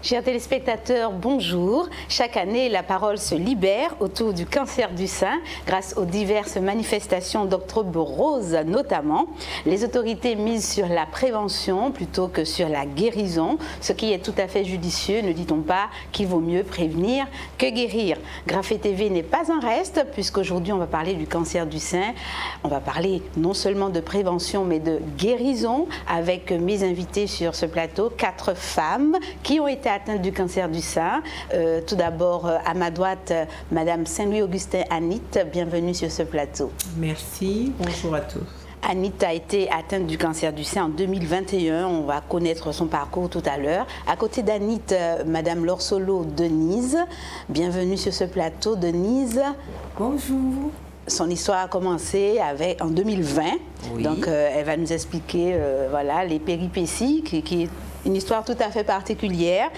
Chers téléspectateurs, bonjour. Chaque année, la parole se libère autour du cancer du sein grâce aux diverses manifestations d'Octobre Rose notamment. Les autorités misent sur la prévention plutôt que sur la guérison, ce qui est tout à fait judicieux, ne dit-on pas qu'il vaut mieux prévenir que guérir. Graphe TV n'est pas un reste puisqu'aujourd'hui on va parler du cancer du sein. On va parler non seulement de prévention mais de guérison avec mes invités sur ce plateau, 4 femmes qui ont été atteintes du cancer du sein. Tout d'abord, à ma droite, Madame Saint-Louis-Augustin Anit, bienvenue sur ce plateau. Merci, bonjour à tous. Anit a été atteinte du cancer du sein en 2021, on va connaître son parcours tout à l'heure. À côté d'Anit, Madame Lorsolo Denise, bienvenue sur ce plateau. Denise. Bonjour. Son histoire a commencé en 2020, oui. Donc elle va nous expliquer voilà, les péripéties qui est une histoire tout à fait particulière.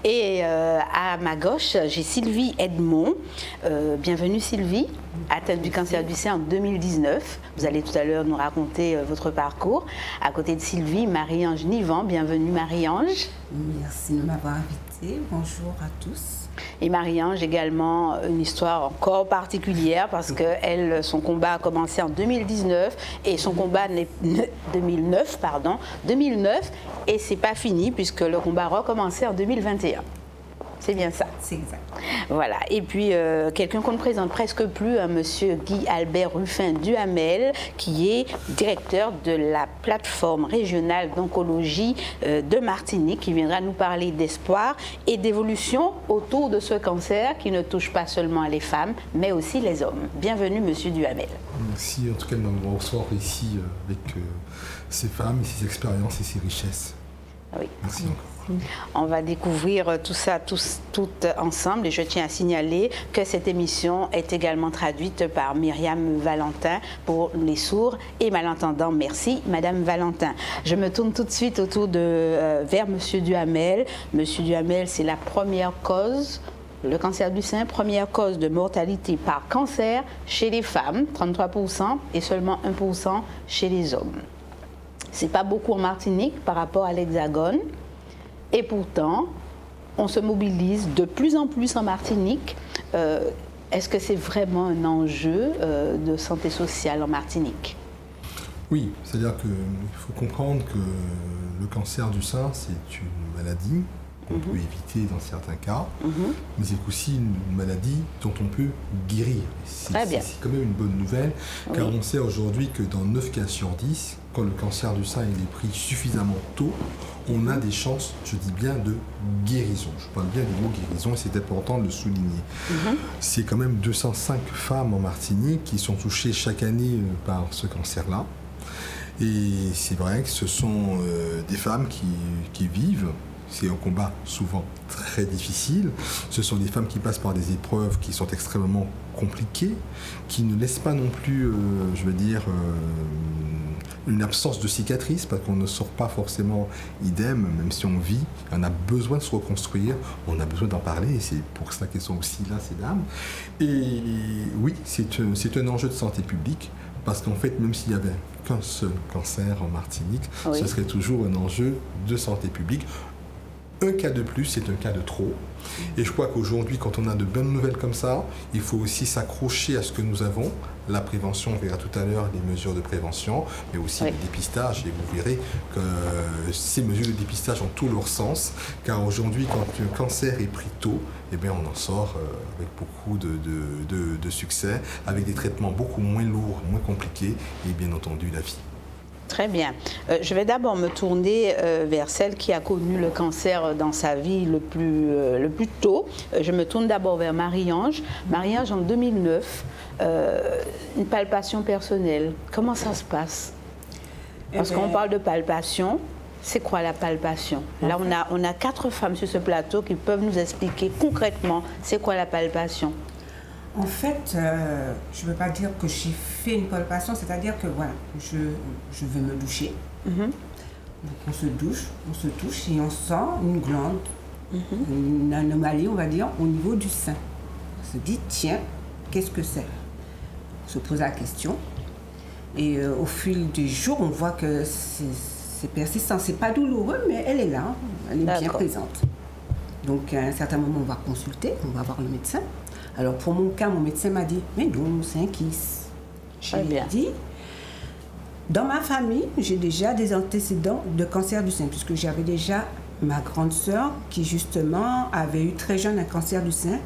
Et à ma gauche, j'ai Sylvie Edmond. Bienvenue Sylvie, atteinte du cancer du sein en 2019. Vous allez tout à l'heure nous raconter votre parcours. À côté de Sylvie, Marie-Ange Nivan. Bienvenue Marie-Ange. Merci de m'avoir invitée. Bonjour à tous. Et Marie-Ange également une histoire encore particulière parce que elle, son combat a commencé en 2019 et son combat 2009 et c'est pas fini puisque le combat a recommencé en 2021. C'est bien ça. C'est exact. Voilà. Et puis, quelqu'un qu'on ne présente presque plus, monsieur Guy Albert Ruffin Duhamel, qui est directeur de la plateforme régionale d'oncologie de Martinique, qui viendra nous parler d'espoir et d'évolution autour de ce cancer qui ne touche pas seulement les femmes, mais aussi les hommes. Bienvenue, monsieur Duhamel. Merci, en tout cas, de nous recevoir ici avec ces femmes, ces expériences et ces richesses. Oui. Merci encore. On va découvrir tout ça, toutes ensemble. Et je tiens à signaler que cette émission est également traduite par Myriam Valentin pour les sourds et malentendants. Merci, Madame Valentin. Je me tourne tout de suite vers Monsieur Duhamel. Monsieur Duhamel, c'est la première cause. Le cancer du sein, première cause de mortalité par cancer chez les femmes, 33%, et seulement 1% chez les hommes. C'est pas beaucoup en Martinique par rapport à l'Hexagone. Et pourtant, on se mobilise de plus en plus en Martinique. Est-ce que c'est vraiment un enjeu de santé sociale en Martinique? Oui, c'est-à-dire qu'il faut comprendre que le cancer du sein, c'est une maladie qu'on peut éviter dans certains cas, mais c'est aussi une maladie dont on peut guérir. C'est quand même une bonne nouvelle, car on sait aujourd'hui que dans 9 cas sur 10, quand le cancer du sein est pris suffisamment tôt, on a des chances, je dis bien, de guérison. Je parle bien du mot guérison et c'est important de le souligner. C'est quand même 205 femmes en Martinique qui sont touchées chaque année par ce cancer-là. Et c'est vrai que ce sont des femmes qui vivent. C'est un combat souvent très difficile. Ce sont des femmes qui passent par des épreuves qui sont extrêmement compliquées, qui ne laissent pas non plus, je veux dire, une absence de cicatrices, parce qu'on ne sort pas forcément idem, même si on vit, on a besoin de se reconstruire, on a besoin d'en parler, et c'est pour ça qu'elles sont aussi là, ces dames. Et oui, c'est un enjeu de santé publique, parce qu'en fait, même s'il n'y avait qu'un seul cancer en Martinique, ce serait toujours un enjeu de santé publique. Un cas de plus, c'est un cas de trop. Et je crois qu'aujourd'hui, quand on a de bonnes nouvelles comme ça, il faut aussi s'accrocher à ce que nous avons. La prévention, on verra tout à l'heure les mesures de prévention, mais aussi le dépistage. Et vous verrez que ces mesures de dépistage ont tout leur sens, car aujourd'hui, quand un cancer est pris tôt, eh bien, on en sort avec beaucoup de succès, avec des traitements beaucoup moins lourds, moins compliqués, et bien entendu, la vie. Très bien. Je vais d'abord me tourner vers celle qui a connu le cancer dans sa vie le plus tôt. Je me tourne d'abord vers Marie-Ange. Marie-Ange, en 2009, une palpation personnelle. Comment ça se passe? Parce qu'on parle de palpation. C'est quoi la palpation? Là, on a 4 femmes sur ce plateau qui peuvent nous expliquer concrètement c'est quoi la palpation. En fait, je ne veux pas dire que j'ai fait une palpation, c'est-à-dire que voilà, je veux me doucher. Donc on se touche et on sent une glande, une anomalie, on va dire, au niveau du sein. On se dit, tiens, qu'est-ce que c'est? On se pose la question et au fil des jours, on voit que c'est persistant. C'est pas douloureux, mais elle est là, elle est bien présente. Donc, à un certain moment, on va consulter, on va voir le médecin. Alors, pour mon cas, mon médecin m'a dit, mais non, c'est un kyste. Très bien. Dit, dans ma famille, j'ai déjà des antécédents de cancer du sein, puisque j'avais déjà ma grande sœur qui, justement, avait eu très jeune un cancer du sein.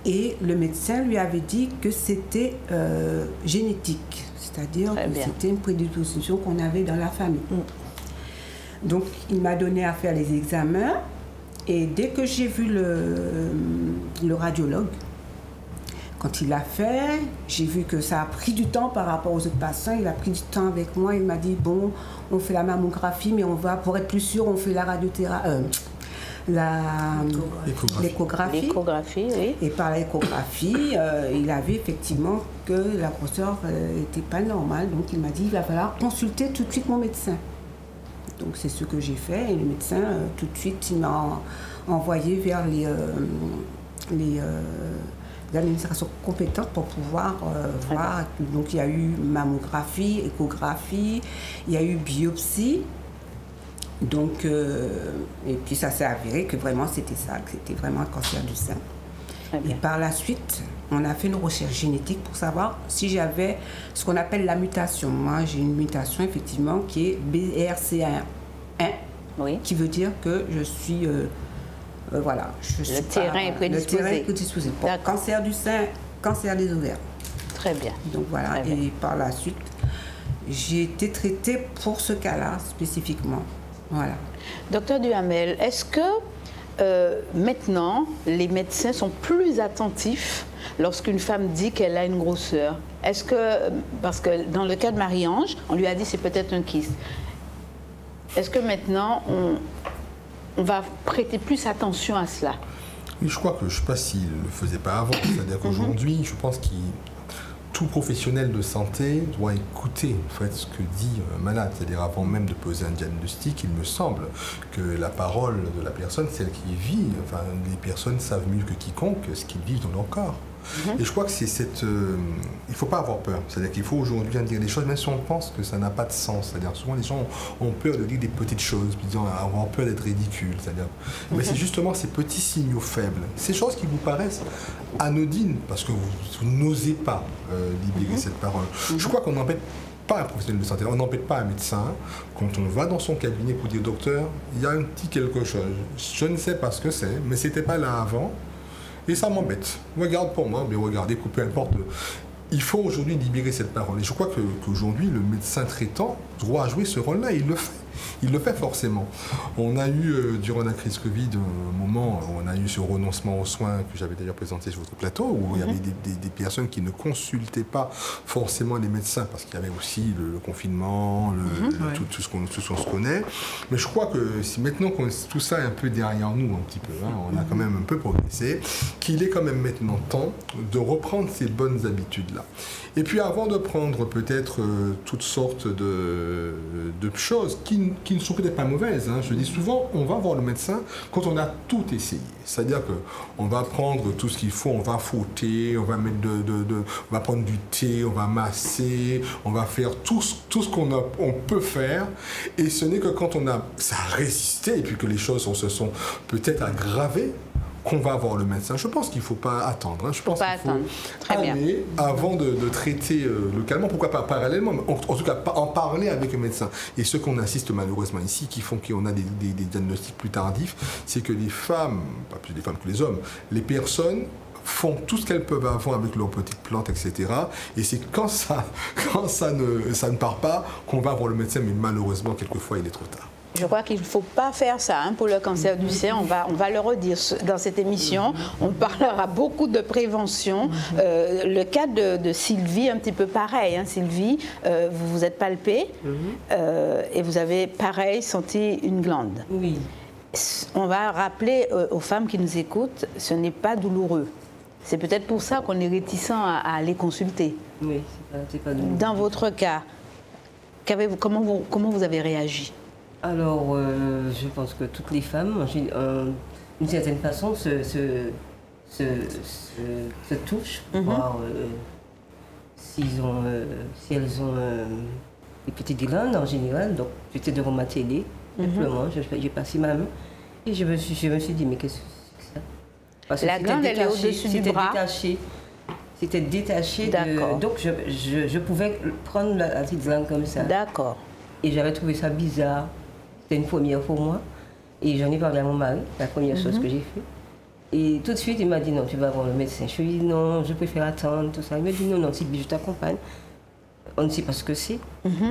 Et le médecin lui avait dit que c'était génétique, c'est-à-dire que c'était une prédisposition qu'on avait dans la famille. Donc, il m'a donné à faire les examens. Et dès que j'ai vu le radiologue, quand il l'a fait, j'ai vu que ça a pris du temps par rapport aux autres patients. Il a pris du temps avec moi. Il m'a dit, bon, on fait la mammographie, mais on va, pour être plus sûr, on fait la radiothérapie. L'échographie. L'échographie, oui. Et par l'échographie, il avait effectivement que la grosseur n'était pas normale. Donc il m'a dit, il va falloir consulter tout de suite mon médecin. Donc c'est ce que j'ai fait. Et le médecin, tout de suite, il m'a envoyé vers les administrations compétentes pour pouvoir voir. Donc il y a eu mammographie, échographie, il y a eu biopsie. Donc, et puis ça s'est avéré que vraiment c'était ça, que c'était vraiment un cancer du sein. Et par la suite, on a fait une recherche génétique pour savoir si j'avais ce qu'on appelle la mutation. Moi, j'ai une mutation effectivement qui est BRCA1, qui veut dire que je suis, voilà, je suis le terrain est prédisposé. Le terrain est prédisposé pour cancer du sein, cancer des ovaires. Très bien. Donc voilà, et par la suite, j'ai été traitée pour ce cas-là spécifiquement. Voilà. Docteur Duhamel, est-ce que maintenant, les médecins sont plus attentifs lorsqu'une femme dit qu'elle a une grosseur? Est-ce que, parce que dans le cas de Marie-Ange, on lui a dit c'est peut-être un kyste. Est-ce que maintenant, on va prêter plus attention à cela? Oui, je crois que, je ne sais pas s'il ne le faisait pas avant, c'est-à-dire qu'aujourd'hui, je pense tout professionnel de santé doit écouter en fait, ce que dit un malade. C'est-à-dire avant même de poser un diagnostic, il me semble que la parole de la personne, celle qui vit, enfin les personnes savent mieux que quiconque ce qu'ils vivent dans leur corps. Et je crois que c'est cette... il ne faut pas avoir peur. C'est-à-dire qu'il faut aujourd'hui dire des choses, même si on pense que ça n'a pas de sens. C'est-à-dire souvent les gens ont peur de dire des petites choses, disant avoir peur d'être ridicule. C'est-à-dire, mais c'est justement ces petits signaux faibles, ces choses qui vous paraissent anodines, parce que vous n'osez pas libérer cette parole. Je crois qu'on n'embête pas un professionnel de santé, on n'embête pas un médecin quand on va dans son cabinet pour dire docteur, il y a un petit quelque chose. Je ne sais pas ce que c'est, mais c'était pas là avant. Et ça m'embête. Regarde pour moi, mais regardez, peu importe. Il faut aujourd'hui libérer cette parole. Et je crois qu'aujourd'hui, le médecin traitant doit jouer ce rôle-là. Il le fait. Il le fait forcément. On a eu, durant la crise Covid, un moment où on a eu ce renoncement aux soins que j'avais d'ailleurs présenté sur votre plateau, où il y avait des personnes qui ne consultaient pas forcément les médecins, parce qu'il y avait aussi le confinement, tout ce qu'on se connaît. Mais je crois que si maintenant que tout ça est un peu derrière nous, un petit peu, hein, on a quand même un peu progressé, qu'il est quand même maintenant temps de reprendre ces bonnes habitudes-là. Et puis avant de prendre peut-être toutes sortes de choses qui ne sont peut-être pas mauvaises, hein. Je dis souvent, on va voir le médecin quand on a tout essayé. C'est-à-dire qu'on va prendre tout ce qu'il faut, on va frotter, on va mettre on va prendre du thé, on va masser, on va faire tout ce qu'on peut faire. Et ce n'est que quand ça a résisté et puis que les choses se sont peut-être aggravées, qu'on va voir le médecin. Je pense qu'il ne faut pas attendre. Hein. Je pense qu'il faut aller avant de traiter localement, pourquoi pas parallèlement, mais en tout cas en parler avec le médecin. Et ce qu'on assiste malheureusement ici, qui font qu'on a des diagnostics plus tardifs, c'est que les femmes, pas plus les femmes que les hommes, les personnes font tout ce qu'elles peuvent avant avec leurs petites plantes, etc. Et c'est quand ça ne part pas qu'on va voir le médecin, mais malheureusement, quelquefois, il est trop tard. Je crois qu'il ne faut pas faire ça pour le cancer du sein. On va le redire dans cette émission. On parlera beaucoup de prévention. Le cas de Sylvie, un petit peu pareil. Hein. Sylvie, vous vous êtes palpée et vous avez, pareil, senti une glande. Oui. On va rappeler aux femmes qui nous écoutent, ce n'est pas douloureux. C'est peut-être pour ça qu'on est réticent à aller consulter. Oui, c'est pas douloureux. Dans votre cas, comment vous avez réagi ? Alors, je pense que toutes les femmes, d'une certaine façon, se touchent pour voir si elles ont des petites glandes en général. Donc, j'étais devant ma télé, simplement, j'ai passé ma main et je me suis dit, mais qu'est-ce que Parce que La glande, elle est au-dessus du bras. C'était détaché. Donc, je pouvais prendre la petite glande comme ça. D'accord. Et j'avais trouvé ça bizarre. C'était une première pour moi. Et j'en ai parlé à mon mari, la première chose que j'ai fait. Et tout de suite, il m'a dit non, tu vas voir le médecin. Je lui ai dit non, je préfère attendre, tout ça. Il m'a dit non, Sylvie, je t'accompagne. On ne sait pas ce que c'est.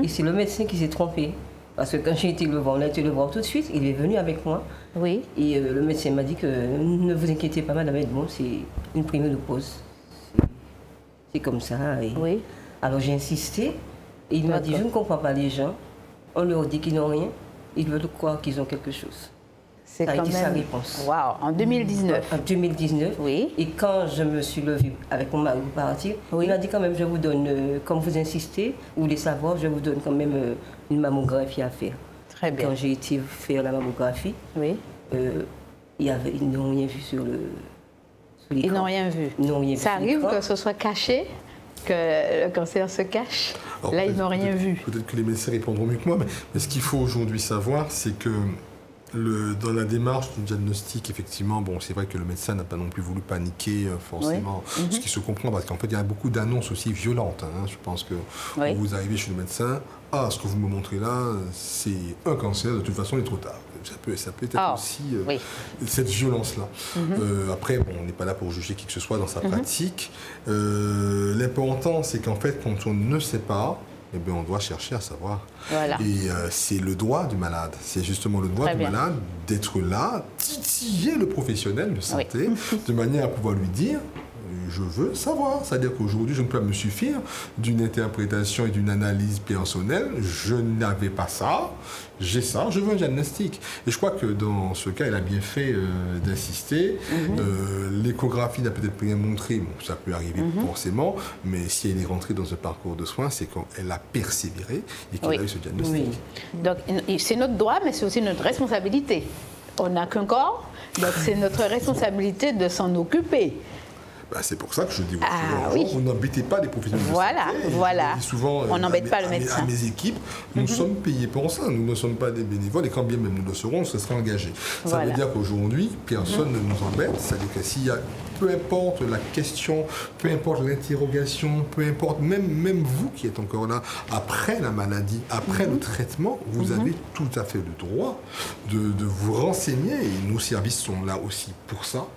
Et c'est le médecin qui s'est trompé. Parce que quand j'ai été le voir, on a été le voir tout de suite, il est venu avec moi. Oui. Et le médecin m'a dit que ne vous inquiétez pas, madame Edmond, c'est une prime de pause. C'est comme ça. Et oui. Alors j'ai insisté. Et il m'a dit, je ne comprends pas les gens. On leur dit qu'ils n'ont rien. Ils veulent croire qu'ils ont quelque chose. C'est ça a quand été même... sa réponse. Waouh, en 2019. En 2019. Oui. Et quand je me suis levée avec mon mari pour partir, il m'a dit quand même, je vous donne, comme vous insistez, vous voulez savoir, je vous donne quand même une mammographie à faire. Très bien. Quand j'ai été faire la mammographie, ils n'ont rien vu sur l'écran. Ils n'ont rien vu. Ça arrive que ce soit caché, que le cancer se cache. Alors, là, ils n'ont rien vu. Peut-être que les médecins répondront mieux que moi, mais ce qu'il faut aujourd'hui savoir, c'est que dans la démarche du diagnostic, effectivement, bon, c'est vrai que le médecin n'a pas non plus voulu paniquer forcément, ce qui se comprend, parce qu'en fait, il y a beaucoup d'annonces aussi violentes. Hein. Je pense que vous arrivez chez le médecin, ce que vous me montrez là, c'est un cancer, de toute façon, il est trop tard. Ça peut être aussi cette violence-là. Après, bon, on n'est pas là pour juger qui que ce soit dans sa pratique. L'important, c'est qu'en fait, quand on ne sait pas, eh bien, on doit chercher à savoir. Voilà. Et c'est le droit du malade. C'est justement le droit du malade d'être là, titiller le professionnel de santé, de manière à pouvoir lui dire je veux savoir. C'est-à-dire qu'aujourd'hui, je ne peux pas me suffire d'une interprétation et d'une analyse personnelle. Je n'avais pas ça, j'ai ça, je veux un diagnostic. Et je crois que dans ce cas, elle a bien fait d'insister. L'échographie n'a peut-être rien montré, bon, ça peut arriver forcément, mais si elle est rentrée dans un parcours de soins, c'est qu'elle a persévéré et qu'elle a eu ce diagnostic. Donc, c'est notre droit, mais c'est aussi notre responsabilité. On n'a qu'un corps, donc c'est notre responsabilité de s'en occuper. Ben, c'est pour ça que je dis vous n'embêtez pas les professionnels de santé. Voilà. Je dis souvent on n'embête pas le médecin. À mes équipes, nous sommes payés pour ça. Nous ne sommes pas des bénévoles et quand bien même nous le serons, on se sera engagés. Ça veut dire qu'aujourd'hui, personne ne nous embête. C'est-à-dire que s'il y a, peu importe la question, peu importe l'interrogation, peu importe, même vous qui êtes encore là, après la maladie, après le traitement, vous avez tout à fait le droit de vous renseigner et nos services sont là aussi pour ça.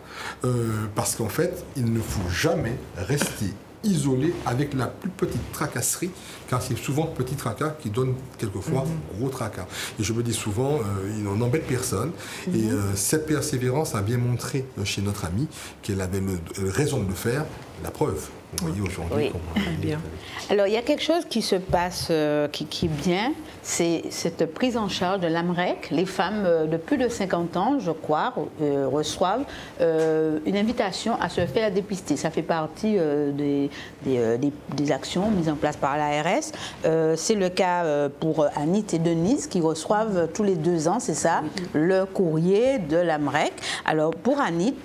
Parce qu'en fait, il ne faut jamais rester isolé avec la plus petite tracasserie, car c'est souvent petit tracas qui donne quelquefois gros tracas. Et je me dis souvent, il n'embête personne. Et cette persévérance a bien montré chez notre amie qu'elle avait raison de le faire. La preuve, vous voyez aujourd'hui. Bien. Alors, il y a quelque chose qui se passe, qui est bien, c'est cette prise en charge de l'AMREC. Les femmes de plus de 50 ans, je crois, reçoivent une invitation à se faire dépister. Ça fait partie des actions mises en place par l'ARS. C'est le cas pour Anit et Denise qui reçoivent tous les 2 ans, c'est ça, le courrier de l'AMREC. Alors, pour Anit,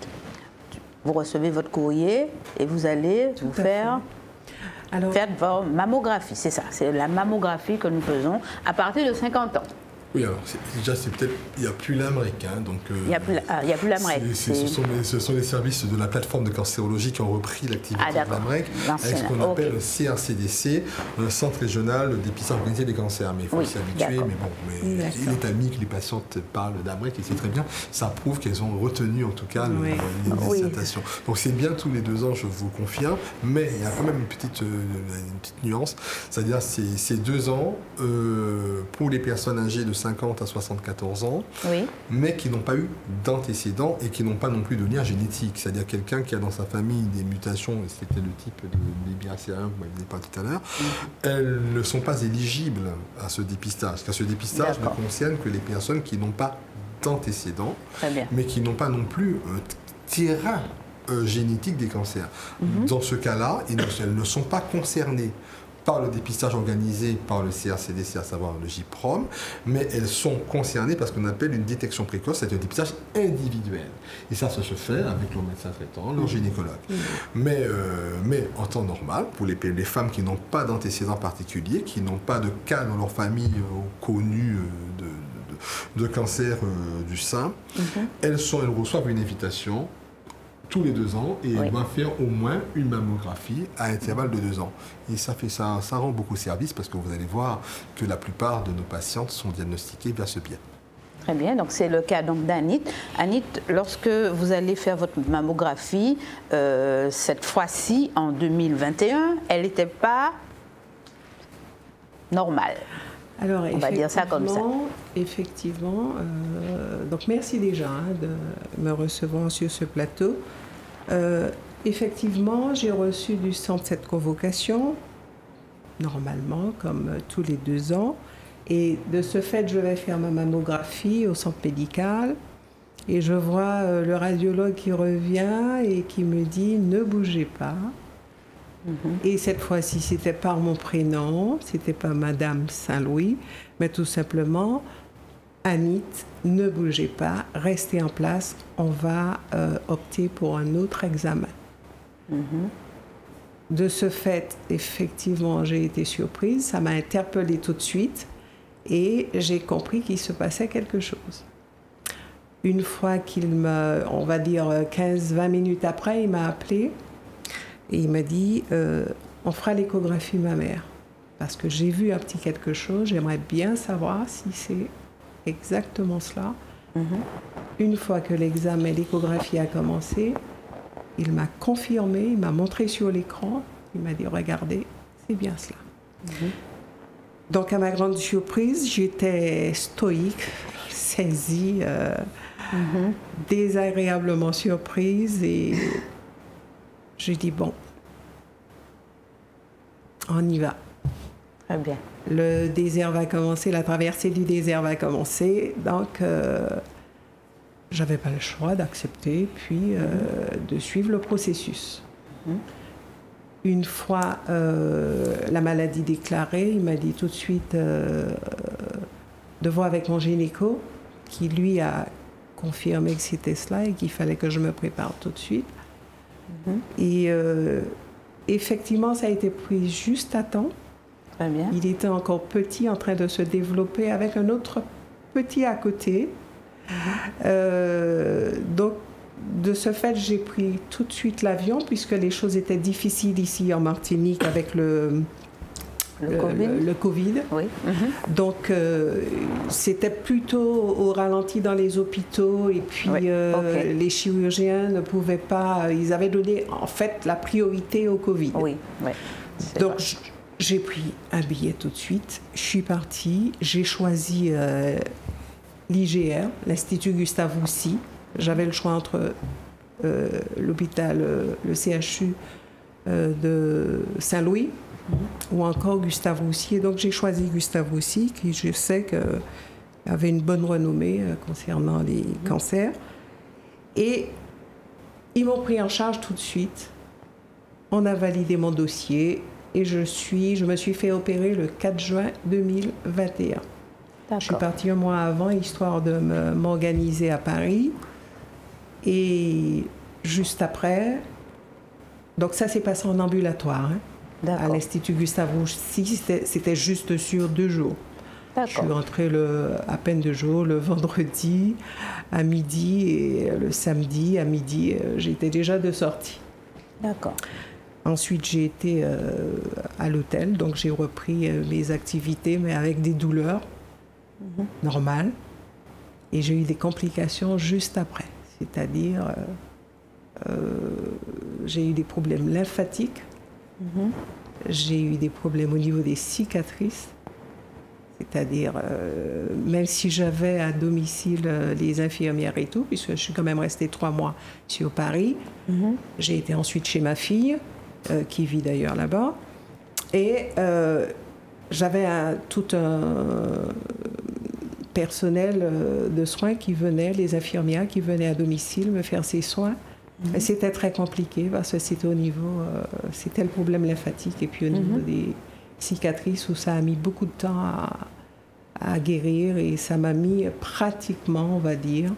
vous recevez votre courrier et vous allez faire votre mammographie. C'est ça, c'est la mammographie que nous faisons à partir de 50 ans. Oui, alors déjà, c'est peut-être, il n'y a plus l'AMREC. Hein, donc, il n'y a plus l'AMREC. Ce sont les services de la plateforme de cancérologie qui ont repris l'activité de l'AMREC avec ce qu'on appelle le CRCDC, le Centre régional de dépistage organisé des cancers. Mais il faut s'y habituer. Mais il est admis que les patientes parlent d'AMREC et c'est très bien. Ça prouve qu'elles ont retenu en tout cas les dissertations. Donc c'est bien tous les 2 ans, je vous confirme. Mais il y a quand même une petite nuance. C'est-à-dire c'est 2 ans pour les personnes âgées de 50 à 74 ans, mais qui n'ont pas eu d'antécédents et qui n'ont pas non plus de lien génétique. C'est-à-dire quelqu'un qui a dans sa famille des mutations, et c'était le type de BRCA1 que vous m'avez pas tout à l'heure, elles ne sont pas éligibles à ce dépistage. Car ce dépistage ne concerne que les personnes qui n'ont pas d'antécédents, mais qui n'ont pas non plus terrain génétique des cancers. Dans ce cas-là, elles ne sont pas concernées par le dépistage organisé par le CRCDC, à savoir le JPROM, mais elles sont concernées par ce qu'on appelle une détection précoce, c'est un dépistage individuel. Et ça se fait avec leur médecin traitant, leur gynécologue. Mais en temps normal, pour les femmes qui n'ont pas d'antécédents particuliers, qui n'ont pas de cas dans leur famille connus de cancer du sein, elles reçoivent une invitation tous les 2 ans et elle doit faire au moins une mammographie à intervalle de 2 ans. Et ça rend beaucoup service parce que vous allez voir que la plupart de nos patientes sont diagnostiquées via ce biais. Très bien, donc c'est le cas d'Anit. Anit, lorsque vous allez faire votre mammographie, cette fois-ci, en 2021, elle n'était pas normale. Alors, on va dire ça comme ça. Effectivement, donc merci déjà de me recevoir sur ce plateau. Effectivement, j'ai reçu du centre cette convocation, normalement, comme tous les 2 ans. Et de ce fait, je vais faire ma mammographie au centre médical. Et je vois le radiologue qui revient et qui me dit « Ne bougez pas ». Et cette fois-ci, c'était par mon prénom, c'était pas Madame Saint-Louis, mais tout simplement, Anit, ne bougez pas, restez en place, on va opter pour un autre examen. De ce fait, effectivement, j'ai été surprise, ça m'a interpellée tout de suite et j'ai compris qu'il se passait quelque chose. Une fois qu'il me, on va dire 15-20 minutes après, il m'a appelé. Et il m'a dit, on fera l'échographie mammaire. Parce que j'ai vu un petit quelque chose, j'aimerais bien savoir si c'est exactement cela. Une fois que l'examen, l'échographie a commencé, il m'a confirmé, il m'a montré sur l'écran, il m'a dit, regardez, c'est bien cela. Donc à ma grande surprise, j'étais stoïque, saisie, désagréablement surprise et... J'ai dit, bon, on y va. Très bien. Le désert va commencer, la traversée du désert va commencer. Donc, j'avais pas le choix d'accepter, puis de suivre le processus. Une fois la maladie déclarée, il m'a dit tout de suite de voir avec mon gynéco, qui lui a confirmé que c'était cela et qu'il fallait que je me prépare tout de suite. Et effectivement, ça a été pris juste à temps. Très bien. Il était encore petit, en train de se développer avec un autre petit à côté. Donc, de ce fait, j'ai pris tout de suite l'avion, puisque les choses étaient difficiles ici en Martinique avec le Covid. Oui. Donc, c'était plutôt au ralenti dans les hôpitaux et puis les chirurgiens ne pouvaient pas... Ils avaient donné, en fait, la priorité au Covid. Oui. Donc, j'ai pris un billet tout de suite. Je suis partie. J'ai choisi l'IGR, l'Institut Gustave Roussy. J'avais le choix entre l'hôpital, le CHU de Saint-Louis, ou encore Gustave Roussy. Et donc j'ai choisi Gustave Roussy, qui je sais avait une bonne renommée concernant les cancers. Et ils m'ont pris en charge tout de suite. On a validé mon dossier et je me suis fait opérer le 4 juin 2021. Je suis partie un mois avant, histoire de m'organiser à Paris. Et juste après, donc ça s'est passé en ambulatoire. À l'Institut Gustave Roussy, c'était juste sur 2 jours. Je suis rentrée à peine 2 jours, le vendredi à midi et le samedi à midi, j'étais déjà de sortie. D'accord. Ensuite, j'ai été à l'hôtel, donc j'ai repris mes activités, mais avec des douleurs normales. Et j'ai eu des complications juste après. C'est-à-dire, j'ai eu des problèmes lymphatiques. J'ai eu des problèmes au niveau des cicatrices, c'est-à-dire, même si j'avais à domicile les infirmières et tout, puisque je suis quand même restée 3 mois sur Paris, j'ai été ensuite chez ma fille, qui vit d'ailleurs là-bas, et j'avais tout un personnel de soins qui venait, les infirmières qui venaient à domicile me faire ces soins. Mais c'était très compliqué parce que c'était au niveau, c'était le problème lymphatique et puis au niveau des cicatrices où ça a mis beaucoup de temps à guérir et ça m'a mis pratiquement, on va dire,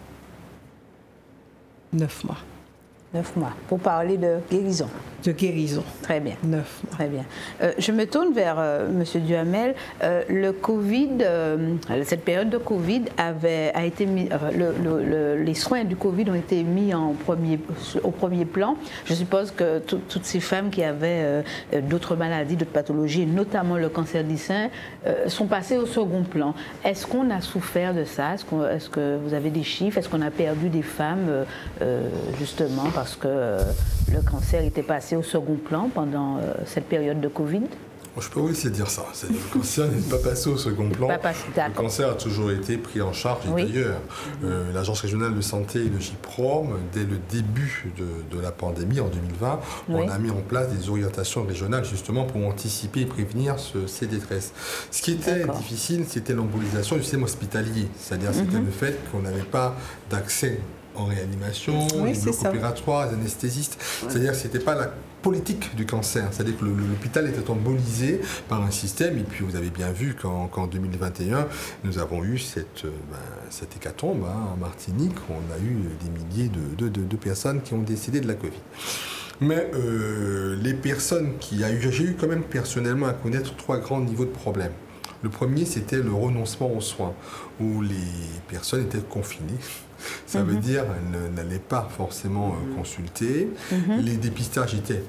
9 mois. 9 mois. Pour parler de guérison. De guérison. Très bien. 9 mois. Très bien. Je me tourne vers M. Duhamel. Le Covid, cette période de Covid a été mis, les soins du Covid ont été mis au premier plan. Je suppose que toutes ces femmes qui avaient d'autres maladies, d'autres pathologies, notamment le cancer du sein, sont passées au second plan. Est-ce qu'on a souffert de ça? Est-ce que vous avez des chiffres? Est-ce qu'on a perdu des femmes justement parce que le cancer était passé au second plan pendant cette période de Covid? Je peux aussi dire ça. Le cancer n'est pas passé au second plan. Le cancer a toujours été pris en charge. Et d'ailleurs, l'Agence régionale de santé et le JPROM, dès le début de la pandémie en 2020, on a mis en place des orientations régionales justement pour anticiper et prévenir ces détresses. Ce qui était difficile, c'était l'embolisation du système hospitalier. C'est-à-dire c'était le fait qu'on n'avait pas d'accès en réanimation, les blocs opératoires, les anesthésistes. C'est-à-dire que ce n'était pas la politique du cancer. C'est-à-dire que l'hôpital était embolisé par un système. Et puis vous avez bien vu qu'en 2021, nous avons eu cette hécatombe en Martinique. On a eu des milliers de personnes qui ont décédé de la Covid. Mais les personnes j'ai eu quand même personnellement à connaître 3 grands niveaux de problèmes. Le premier, c'était le renoncement aux soins, où les personnes étaient confinées. Ça veut dire qu'elles n'allaient pas forcément consulter. Les dépistages étaient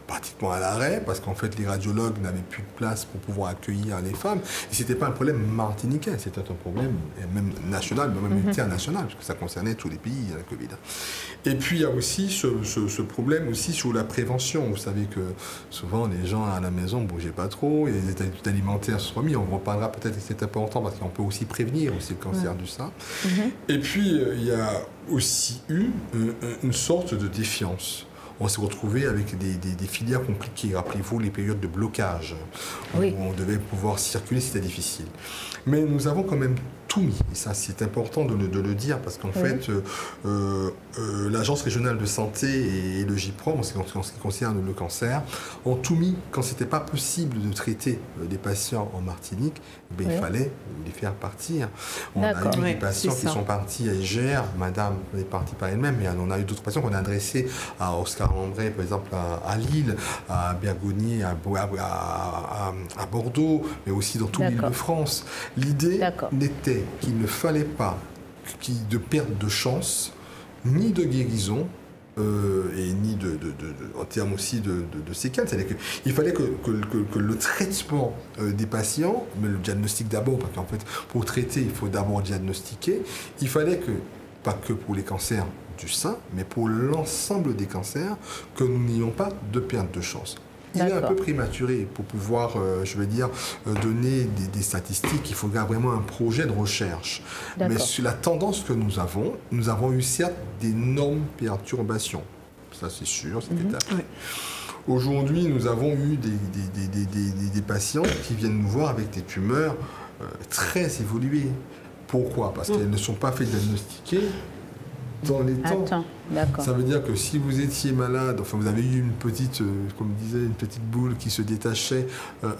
pratiquement à l'arrêt, parce qu'en fait, les radiologues n'avaient plus de place pour pouvoir accueillir les femmes. Et ce n'était pas un problème martiniquais, c'était un problème même national, même international, parce que ça concernait tous les pays, la Covid. Et puis, il y a aussi ce problème aussi sur la prévention. Vous savez que souvent, les gens à la maison ne bougeaient pas trop, et les états alimentaires se sont remis. On reparlera peut-être, et c'est important, parce qu'on peut aussi prévenir aussi le cancer du sein. Et puis, il y a aussi eu une sorte de défiance. On s'est retrouvé avec des filières compliquées. Rappelez-vous les périodes de blocage, où on devait pouvoir circuler, c'était difficile. Mais nous avons quand même tout mis, et ça c'est important de le dire, parce qu'en fait, l'Agence régionale de santé et le JPROM, en ce qui concerne le cancer, ont tout mis. Quand ce n'était pas possible de traiter des patients en Martinique, il fallait les faire partir. On a eu des patients qui sont partis à Égère, madame est partie par elle-même, mais on a eu d'autres patients qu'on a adressés à Oscar Lambret, par exemple à Lille, à Bergonier, à Bordeaux, mais aussi dans toute l'île de France. L'idée n'était qu'il ne fallait pas de perte de chance, ni de guérison, et ni en termes aussi de séquelles. C'est-à-dire qu'il fallait que le traitement des patients, mais le diagnostic d'abord, parce qu'en fait, pour traiter, il faut d'abord diagnostiquer, il fallait que, pas que pour les cancers du sein, mais pour l'ensemble des cancers, que nous n'ayons pas de perte de chance. Il est un peu prématuré pour pouvoir, donner des statistiques. Il faudra vraiment un projet de recherche. Mais sur la tendance que nous avons eu certes d'énormes perturbations. Ça, c'est sûr, c'est établi. Aujourd'hui, nous avons eu des patients qui viennent nous voir avec des tumeurs très évoluées. Pourquoi? Parce qu'elles ne sont pas fait diagnostiquer dans les temps. Ça veut dire que si vous étiez malade, enfin vous avez eu une petite, comme disait, une petite boule qui se détachait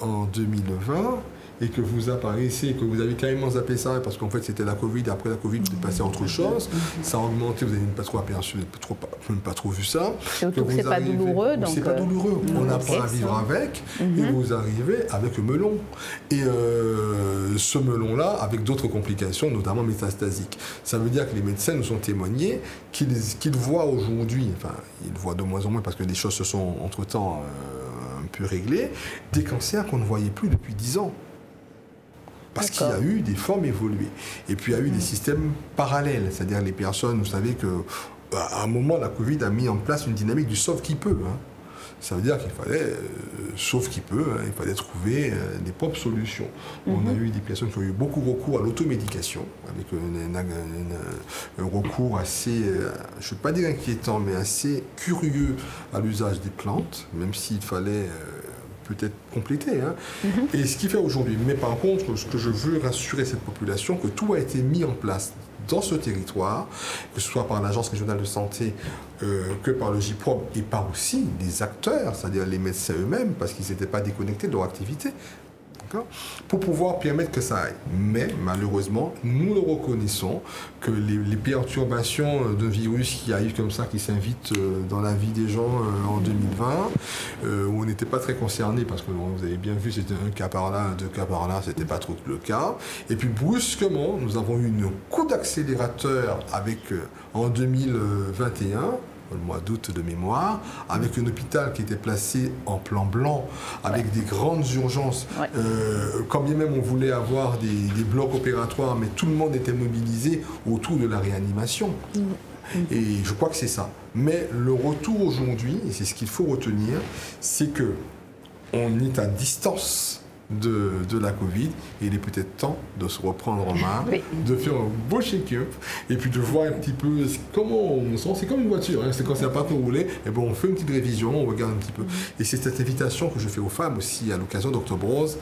en 2020, et que vous apparaissez, que vous avez carrément zappé ça, parce qu'en fait c'était la Covid, et après la Covid vous êtes passé à autre chose, ça a augmenté, vous n'avez même pas trop aperçu, même pas trop vu ça. Surtout que c'est pas douloureux. C'est pas douloureux, on apprend à vivre avec, et vous arrivez avec un melon. Et ce melon-là, avec d'autres complications, notamment métastasiques. Ça veut dire que les médecins nous ont témoigné qu'ils voient aujourd'hui, enfin ils voient de moins en moins parce que les choses se sont entre-temps un peu réglées, des cancers qu'on ne voyait plus depuis 10 ans. Parce qu'il y a eu des formes évoluées. Et puis il y a eu des systèmes parallèles. C'est-à-dire les personnes, vous savez qu'à un moment, la Covid a mis en place une dynamique du sauve qui peut. Ça veut dire qu'il fallait, sauf qui peut, il fallait trouver des propres solutions. On a eu des personnes qui ont eu beaucoup recours à l'automédication, avec un recours assez, je ne veux pas dire inquiétant, mais assez curieux à l'usage des plantes, même s'il fallait peut-être compléter. Et ce qui fait aujourd'hui. Mais par contre, ce que je veux rassurer cette population, que tout a été mis en place dans ce territoire, que ce soit par l'Agence régionale de santé, que par le JPROM, et par aussi des acteurs, c'est-à-dire les médecins eux-mêmes, parce qu'ils n'étaient pas déconnectés de leur activité. pour pouvoir permettre que ça aille. Mais malheureusement, nous le reconnaissons que les perturbations de virus qui arrivent comme ça, qui s'invitent dans la vie des gens en 2020, où on n'était pas très concernés parce que vous avez bien vu, c'était un cas par là, deux cas par là, c'était pas trop le cas. Et puis brusquement, nous avons eu un coup d'accélérateur avec en 2021. Le mois d'août de mémoire, avec un hôpital qui était placé en plan blanc, avec des grandes urgences. Quand bien même on voulait avoir des blocs opératoires, mais tout le monde était mobilisé autour de la réanimation. Et je crois que c'est ça. Mais le retour aujourd'hui, et c'est ce qu'il faut retenir, c'est que on est à distance de la Covid, et il est peut-être temps de se reprendre en main, de faire un beau check-up, et puis de voir un petit peu comment on sent. C'est comme une voiture, hein. C'est quand ça n'a pas trop roulé, et bon, on fait une petite révision, on regarde un petit peu. Et c'est cette invitation que je fais aux femmes aussi à l'occasion d'Octobre Rose.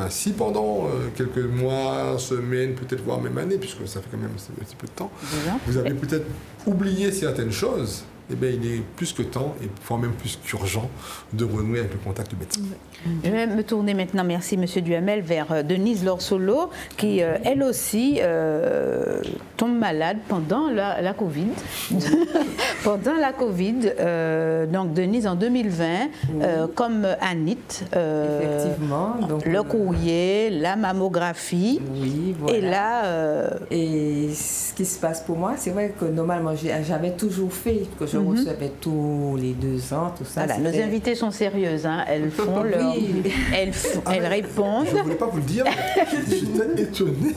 Si pendant quelques mois, semaines, peut-être voire même années, puisque ça fait quand même un petit peu de temps, vous avez peut-être oublié certaines choses, eh bien, il est plus que temps, et voire même plus qu'urgent, de renouer avec le contact du médecin. Je vais me tourner maintenant, merci M. Duhamel, vers Denise Lorsolo, qui elle aussi tombe malade pendant la Covid. Pendant la Covid, donc Denise en 2020, comme Anit, effectivement, donc, le courrier, la mammographie, voilà. Et là... Et ce qui se passe pour moi, c'est vrai que normalement, j'avais toujours fait, que je recevais tous les 2 ans, tout ça. Voilà, nos invités sont sérieuses, hein. Elles font leur... Elles répondent. Je ne voulais pas vous le dire, mais j'étais étonné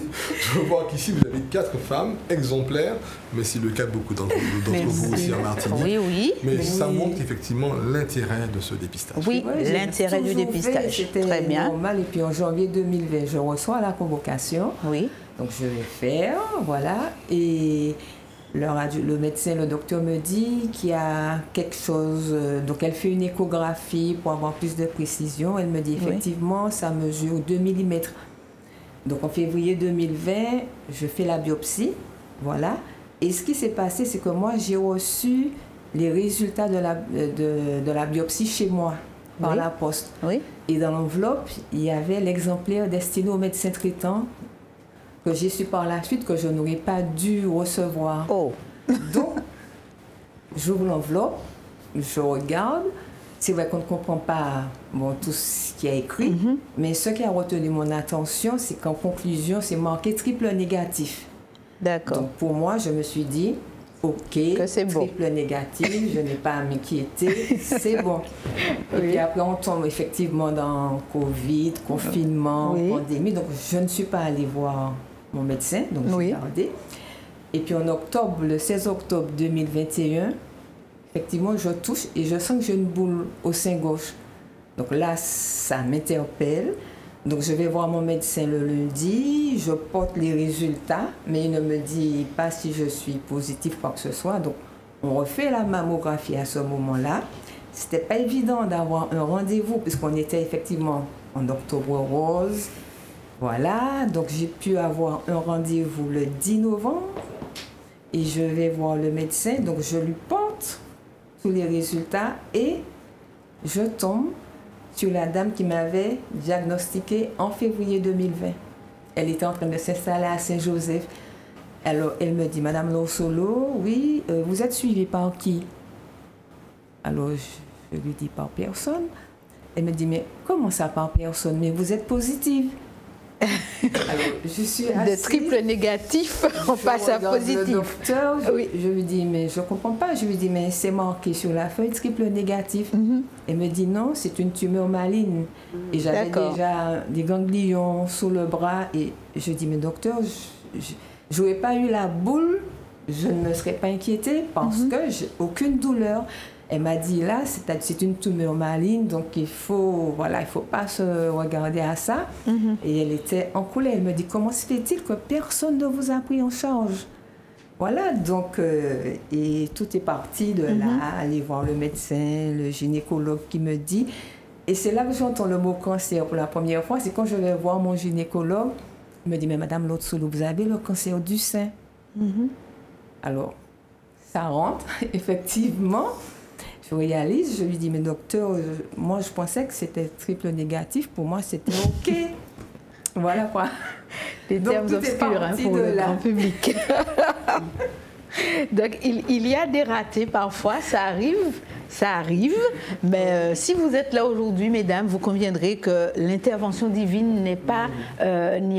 de voir qu'ici vous avez 4 femmes exemplaires, mais c'est le cas de beaucoup d'entre vous aussi en Martinique. Oui. Mais ça montre effectivement l'intérêt de ce dépistage. Oui, l'intérêt du dépistage. C'était très bien. Normal. Et puis en janvier 2020, je reçois la convocation. Oui. Donc je vais faire, voilà. Et le médecin, le docteur me dit qu'il y a quelque chose. Donc elle fait une échographie pour avoir plus de précision. Elle me dit effectivement, ça mesure 2 mm. Donc en février 2020, je fais la biopsie, voilà. Et ce qui s'est passé, c'est que moi, j'ai reçu les résultats de la biopsie chez moi, par la poste. Oui. Et dans l'enveloppe, il y avait l'exemplaire destiné au médecin traitant que j'ai su par la suite que je n'aurais pas dû recevoir. Oh. Donc, j'ouvre l'enveloppe, je regarde. C'est vrai qu'on ne comprend pas tout ce qui est écrit, mais ce qui a retenu mon attention, c'est qu'en conclusion, c'est marqué triple négatif. D'accord. Donc, pour moi, je me suis dit, OK, triple négatif, je n'ai pas à m'inquiéter, c'est bon. Et puis après, on tombe effectivement dans Covid, confinement, pandémie. Donc, je ne suis pas allée voir mon médecin, donc j'ai gardé. Et puis en octobre, le 16 octobre 2021, effectivement, je touche et je sens que j'ai une boule au sein gauche. Donc là, ça m'interpelle. Donc je vais voir mon médecin le lundi, je porte les résultats, mais il ne me dit pas si je suis positive quoi que ce soit. Donc on refait la mammographie à ce moment-là. C'était pas évident d'avoir un rendez-vous puisqu'on était effectivement en Octobre Rose. Voilà, donc j'ai pu avoir un rendez-vous le 10 novembre et je vais voir le médecin. Donc je lui porte tous les résultats et je tombe sur la dame qui m'avait diagnostiqué en février 2020. Elle était en train de s'installer à Saint-Joseph. Alors, elle me dit, Madame Lorsolo, oui, vous êtes suivie par qui? Alors, je lui dis, par personne. Elle me dit, mais comment ça, par personne? Mais vous êtes positive. Alors, je suis assise, de triple négatif, on passe à positif. Le docteur, je lui dis, mais je ne comprends pas. Je lui dis, mais c'est marqué sur la feuille triple négatif. Elle me dit, non, c'est une tumeur maligne. Et j'avais déjà des ganglions sous le bras. Et je dis, mais docteur, je n'aurais pas eu la boule, je ne me serais pas inquiétée parce que j'ai aucune douleur. Elle m'a dit, là, c'est une tumeur maligne, donc il faut pas se regarder à ça. Et elle était en colère. Elle me dit, comment se fait-il que personne ne vous a pris en charge? Voilà, donc, et tout est parti de là, aller voir le médecin, le gynécologue qui me dit, et c'est là que j'entends le mot cancer pour la première fois, c'est quand je vais voir mon gynécologue, il me dit, mais Madame Lorsolo, vous avez le cancer du sein. Alors, ça rentre, effectivement. Je réalise, je lui dis, mais docteur, moi je pensais que c'était triple négatif, pour moi c'était OK. Voilà quoi. Des Donc, termes tout est obscurs parti pour de le là. grand public. Donc, il y a des ratés parfois, ça arrive, mais si vous êtes là aujourd'hui, mesdames, vous conviendrez que l'intervention divine n'y est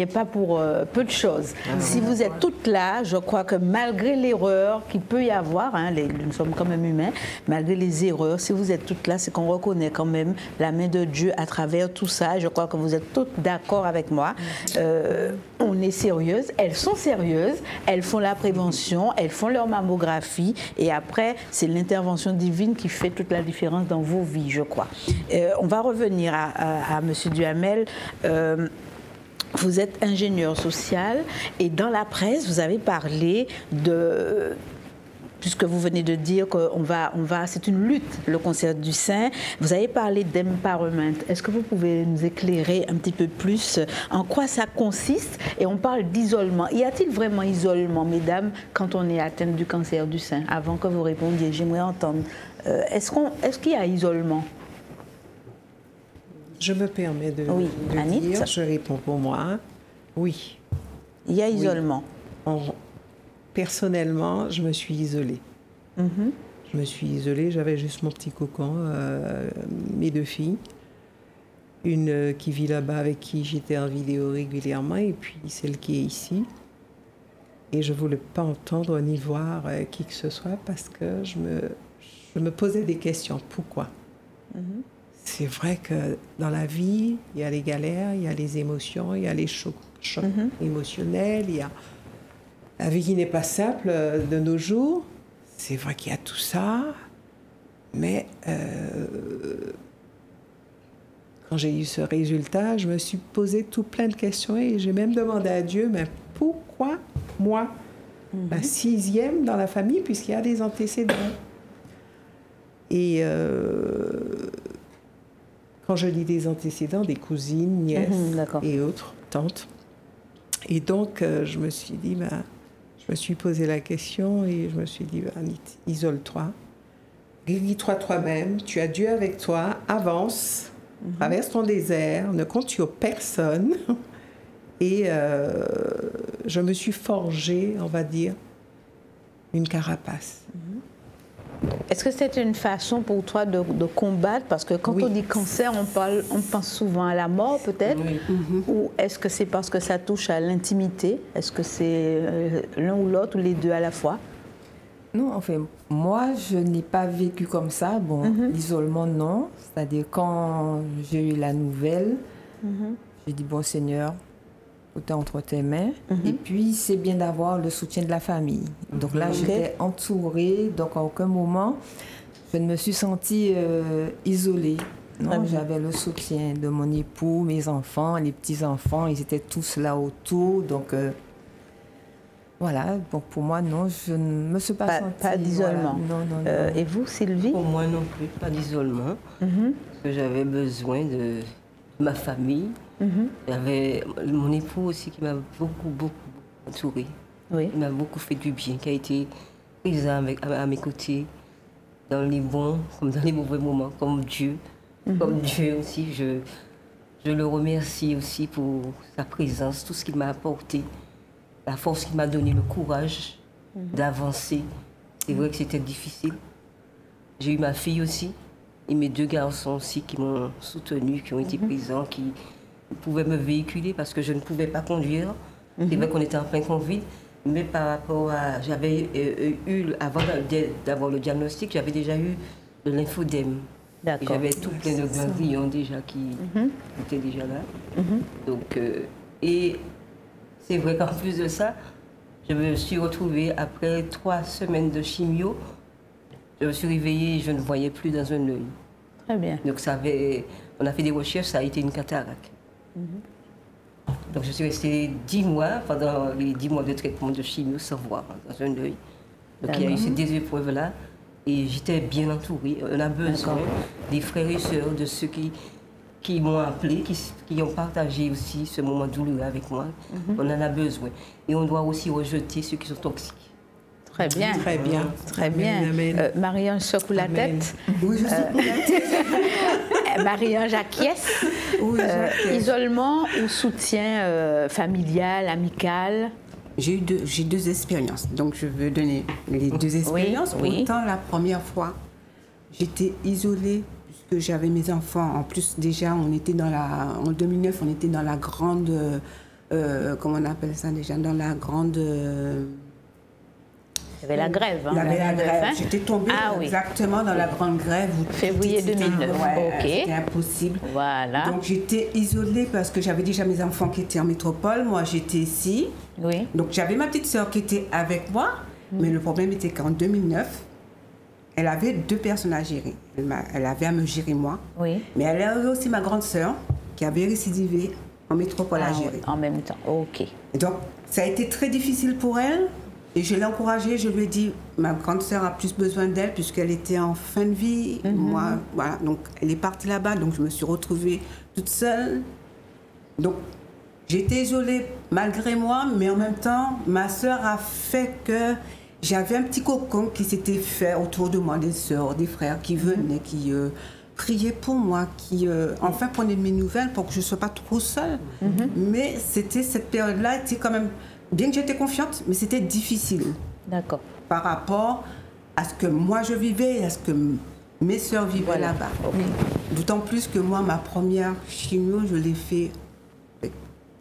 pas pour peu de choses. Si vous êtes toutes là, je crois que malgré l'erreur qu'il peut y avoir, hein, nous sommes quand même humains, malgré les erreurs, si vous êtes toutes là, c'est qu'on reconnaît quand même la main de Dieu à travers tout ça. Je crois que vous êtes toutes d'accord avec moi. On est sérieuses, elles sont sérieuses, elles font la prévention, elles font leur mammographie et après, c'est l'intervention divine qui fait toute la différence dans vos vies, je crois. On va revenir à M. Duhamel. Vous êtes ingénieur social et dans la presse, vous avez parlé de... Puisque vous venez de dire que c'est une lutte, le cancer du sein. Vous avez parlé d'empowerment. Est-ce que vous pouvez nous éclairer un petit peu plus en quoi ça consiste? Et on parle d'isolement. Y a-t-il vraiment isolement, mesdames, quand on est atteinte du cancer du sein? Avant que vous répondiez, j'aimerais entendre. Est-ce qu'il y a isolement? Je me permets de Annick, dire, je réponds pour moi, oui. Il y a isolement. Personnellement, je me suis isolée. Mm-hmm. Je me suis isolée, j'avais juste mon petit cocon, mes 2 filles. Une qui vit là-bas avec qui j'étais en vidéo régulièrement et puis celle qui est ici. Et je ne voulais pas entendre ni voir qui que ce soit parce que je me posais des questions. Pourquoi? Mm-hmm. C'est vrai que dans la vie, il y a les galères, il y a les émotions, il y a les chocs émotionnels, il y a la vie qui n'est pas simple de nos jours. C'est vrai qu'il y a tout ça, mais quand j'ai eu ce résultat, je me suis posé tout plein de questions et j'ai même demandé à Dieu, mais pourquoi moi? La 6e dans la famille, puisqu'il y a des antécédents. Et quand je dis des antécédents, des cousines, nièces et autres, tantes. Et donc, je me suis dit, je me suis posé la question et je me suis dit, isole-toi, guéris-toi toi-même, tu as Dieu avec toi, avance, traverse ton désert, ne compte sur personne. Et je me suis forgée, on va dire, une carapace. Est-ce que c'est une façon pour toi de combattre? Parce que quand on dit cancer, on pense souvent à la mort peut-être. Ou est-ce que c'est parce que ça touche à l'intimité? Est-ce que c'est l'un ou l'autre ou les deux à la fois? Non, enfin, moi, je n'ai pas vécu comme ça. Bon, l'isolement, non. C'est-à-dire, quand j'ai eu la nouvelle, j'ai dit, bon Seigneur, tout est entre tes mains. Et puis, c'est bien d'avoir le soutien de la famille. Donc là, j'étais entourée. Donc, à aucun moment, je ne me suis sentie isolée. Non, j'avais le soutien de mon époux, mes enfants, les petits-enfants. Ils étaient tous là autour. Donc, voilà. Donc, pour moi, non, je ne me suis pas sentie... Pas d'isolement. Voilà. Non. Et vous, Sylvie? Pour moi non plus, pas d'isolement. Parce que j'avais besoin de ma famille. J'avais mon époux aussi qui m'a beaucoup entourée. Il m'a beaucoup fait du bien, qui a été présent à mes côtés, dans les bons comme dans les mauvais moments, comme Dieu. Comme Dieu aussi, je le remercie aussi pour sa présence, tout ce qu'il m'a apporté, la force qu'il m'a donné, le courage d'avancer. C'est vrai que c'était difficile. J'ai eu ma fille aussi, et mes 2 garçons aussi qui m'ont soutenu, qui ont été présents, qui pouvaient me véhiculer parce que je ne pouvais pas conduire. C'est vrai qu'on était en plein Covid, mais par rapport à... J'avais eu, avant d'avoir le diagnostic, j'avais déjà eu de l'infodème. J'avais tout plein de ganglions déjà qui étaient déjà là. Donc, et c'est vrai qu'en plus de ça, je me suis retrouvée après 3 semaines de chimio. Je me suis réveillée et je ne voyais plus dans un œil. Très bien. Donc on a fait des recherches, ça a été une cataracte. Donc je suis restée 10 mois, pendant les 10 mois de traitement de chimio, sans voir dans un œil. Donc il y a eu ces 2 épreuves-là. Et j'étais bien entourée. On a besoin des frères et sœurs, de ceux qui m'ont appelé, qui ont partagé aussi ce moment douloureux avec moi. On en a besoin. Et on doit aussi rejeter ceux qui sont toxiques. Très bien. Très bien. Très bien. Marie-Ange secoue la tête. Oui, je secoue la tête. Marie-Ange acquiesce. Oui, j'acquiesce. Isolement ou soutien familial, amical? J'ai deux expériences, donc je veux donner les deux expériences. Oui. Autant la première fois, j'étais isolée puisque j'avais mes enfants. En plus, déjà, en 2009, on était dans la grande, comment on appelle ça déjà, dans la grande... Il y avait la grève. Il y avait la grève. Hein? J'étais tombée exactement dans la grande grève. Février 2009. Ok. C'était impossible. Voilà. Donc j'étais isolée parce que j'avais déjà mes enfants qui étaient en métropole. Moi, j'étais ici. Oui. Donc j'avais ma petite sœur qui était avec moi. Mais le problème était qu'en 2009, elle avait 2 personnes à gérer. Elle avait à me gérer moi. Oui. Mais elle avait aussi ma grande sœur qui avait récidivé en métropole à gérer. En même temps. Ok. Et donc ça a été très difficile pour elle. Et je l'ai encouragée, je lui ai dit, ma grande sœur a plus besoin d'elle puisqu'elle était en fin de vie. Moi, voilà, donc elle est partie là-bas, donc je me suis retrouvée toute seule. Donc j'étais isolée malgré moi, mais en même temps, ma sœur a fait que j'avais un petit cocon qui s'était fait autour de moi, des sœurs, des frères qui venaient, qui priaient pour moi, qui enfin prenaient de mes nouvelles pour que je ne sois pas trop seule. Mais c'était cette période-là, était quand même... Bien que j'étais confiante, mais c'était difficile. D'accord. Par rapport à ce que moi je vivais et à ce que mes sœurs vivaient là-bas. Okay. D'autant plus que moi, ma première chimio, je l'ai fait le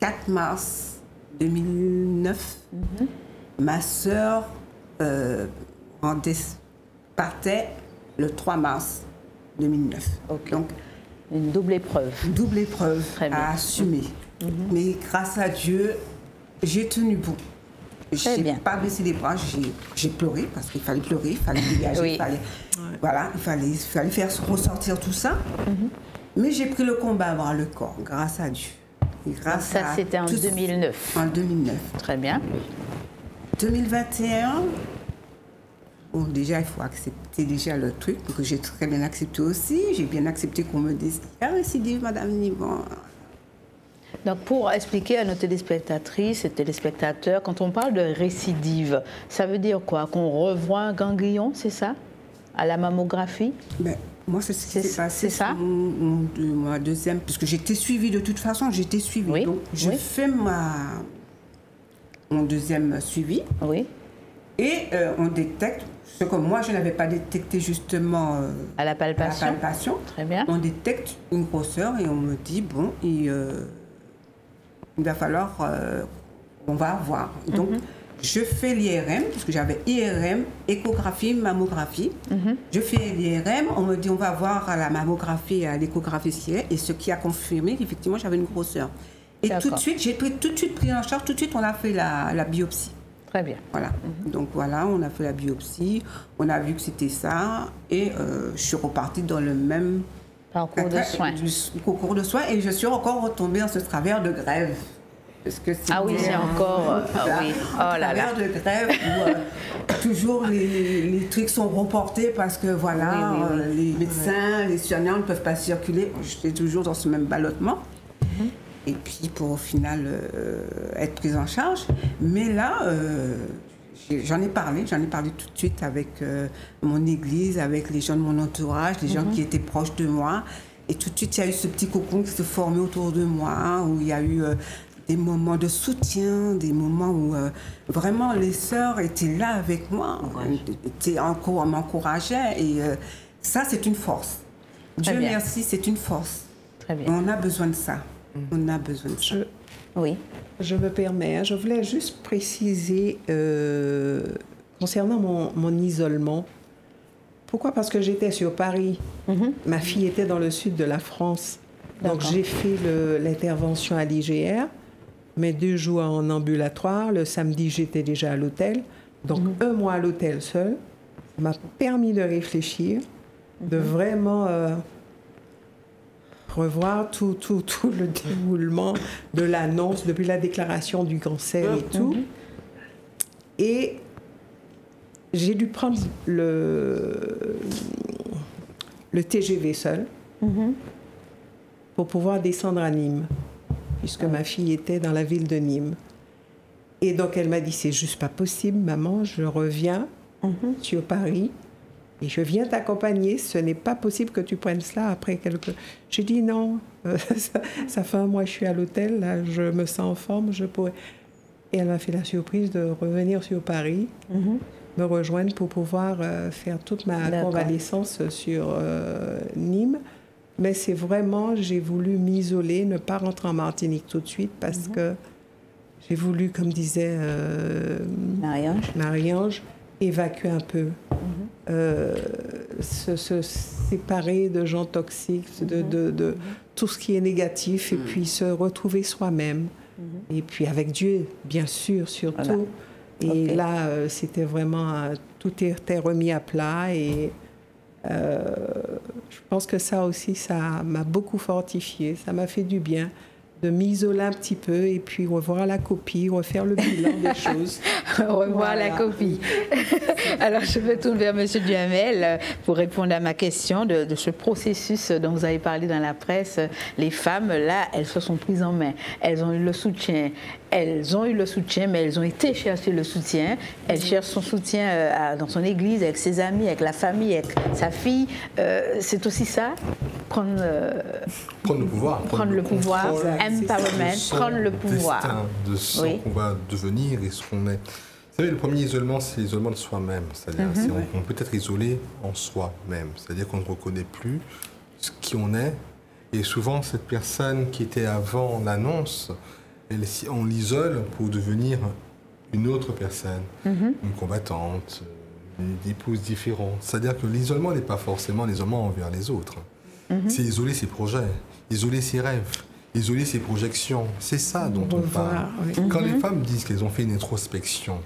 4 mars 2009. Ma sœur partait le 3 mars 2009. Okay. Donc, une double épreuve. Une double épreuve à assumer. Mais grâce à Dieu, j'ai tenu bon. Je n'ai pas baissé les bras, j'ai pleuré parce qu'il fallait pleurer, il fallait dégager, il fallait faire ressortir tout ça. Mais j'ai pris le combat à bras le corps, grâce à Dieu. Et grâce ça, c'était en 2009. En 2009. Très bien. 2021, bon, déjà, il faut accepter déjà le truc, que j'ai très bien accepté aussi. J'ai bien accepté qu'on me dise « Ah, récidive, Madame Nibon ». Donc, pour expliquer à nos téléspectatrices et téléspectateurs, quand on parle de récidive, ça veut dire quoi? Qu'on revoit un ganglion, c'est ça? À la mammographie? Ben, moi, c'est ce qui s'est passé. C'est ça? Ma deuxième, puisque j'étais suivie de toute façon, j'étais suivie. Oui. Donc, je fais mon deuxième suivi. Oui. Et on détecte ce que moi, je n'avais pas détecté justement à la palpation. Très bien. On détecte une grosseur et on me dit, bon, il va falloir, on va voir. Donc, je fais l'IRM, parce que j'avais IRM, échographie, mammographie. Je fais l'IRM, on me dit, on va voir à la mammographie et à l'échographie ciel, et ce qui a confirmé qu'effectivement, j'avais une grosseur. Et tout de suite, j'ai tout de suite pris en charge, tout de suite, on a fait la biopsie. Très bien. Voilà. Donc voilà, on a fait la biopsie, on a vu que c'était ça, et je suis repartie dans le même parcours de soins. Concours de soins, et je suis encore retombée dans ce travers de grève. Parce que ah oui, c'est encore... oui. Oh là là. De grève où toujours les trucs sont reportés parce que voilà, les médecins, les soignants ne peuvent pas circuler. J'étais toujours dans ce même ballottement. Et puis pour au final être prise en charge. Mais là, j'en ai parlé tout de suite avec mon église, avec les gens de mon entourage, les gens qui étaient proches de moi. Et tout de suite, il y a eu ce petit cocon qui s'est formé autour de moi, où il y a eu des moments de soutien, des moments où vraiment les sœurs étaient là avec moi, m'encourageaient. Et ça, c'est une force. Dieu merci, c'est une force. Très bien. On a besoin de ça. On a besoin de ça. Oui. Je me permets, je voulais juste préciser concernant mon isolement. Pourquoi? Parce que j'étais sur Paris. Ma fille était dans le sud de la France. Donc j'ai fait l'intervention à l'IGR, mais 2 jours en ambulatoire. Le samedi, j'étais déjà à l'hôtel. Donc 1 mois à l'hôtel seul. Ça m'a permis de réfléchir, de vraiment... revoir tout le déroulement de l'annonce depuis la déclaration du cancer et tout. Et j'ai dû prendre le TGV seul pour pouvoir descendre à Nîmes, puisque ma fille était dans la ville de Nîmes. Et donc elle m'a dit, c'est juste pas possible, maman, je reviens sur Paris. Et je viens t'accompagner, ce n'est pas possible que tu prennes cela après quelques... J'ai dit non, ça fait un mois que je suis à l'hôtel, là, je me sens en forme, je pourrais... Et elle m'a fait la surprise de revenir sur Paris, me rejoindre pour pouvoir faire toute ma convalescence sur Nîmes. Mais c'est vraiment, j'ai voulu m'isoler, ne pas rentrer en Martinique tout de suite parce que j'ai voulu, comme disait Marie-Ange, évacuer un peu, se séparer de gens toxiques, de tout ce qui est négatif et puis se retrouver soi-même. Et puis avec Dieu, bien sûr, surtout. Voilà. Et là, c'était vraiment, tout était remis à plat et je pense que ça aussi, ça m'a beaucoup fortifié, ça m'a fait du bien de m'isoler un petit peu et puis revoir la copie, refaire le bilan des choses. Revoir la copie. Alors, je me tourne vers M. Duhamel pour répondre à ma question de ce processus dont vous avez parlé dans la presse. Les femmes, là, elles se sont prises en main. Elles ont eu le soutien. Elles ont eu le soutien, mais elles ont été chercher le soutien. Elles cherchent son soutien dans son église, avec ses amis, avec la famille, avec sa fille. C'est aussi ça, prendre le pouvoir. Prendre le pouvoir, empowerment, prendre le pouvoir. De ce qu'on va devenir et ce qu'on est. Vous savez, le premier isolement, c'est l'isolement de soi-même. C'est-à-dire on peut être isolé en soi-même. C'est-à-dire qu'on ne reconnaît plus qui on est. Et souvent, cette personne qui était avant l'annonce, on l'isole pour devenir une autre personne, une combattante, une épouse différente. C'est-à-dire que l'isolement n'est pas forcément l'isolement envers les autres. C'est isoler ses projets, isoler ses rêves, isoler ses projections. C'est ça dont on parle. Quand les femmes disent qu'elles ont fait une introspection,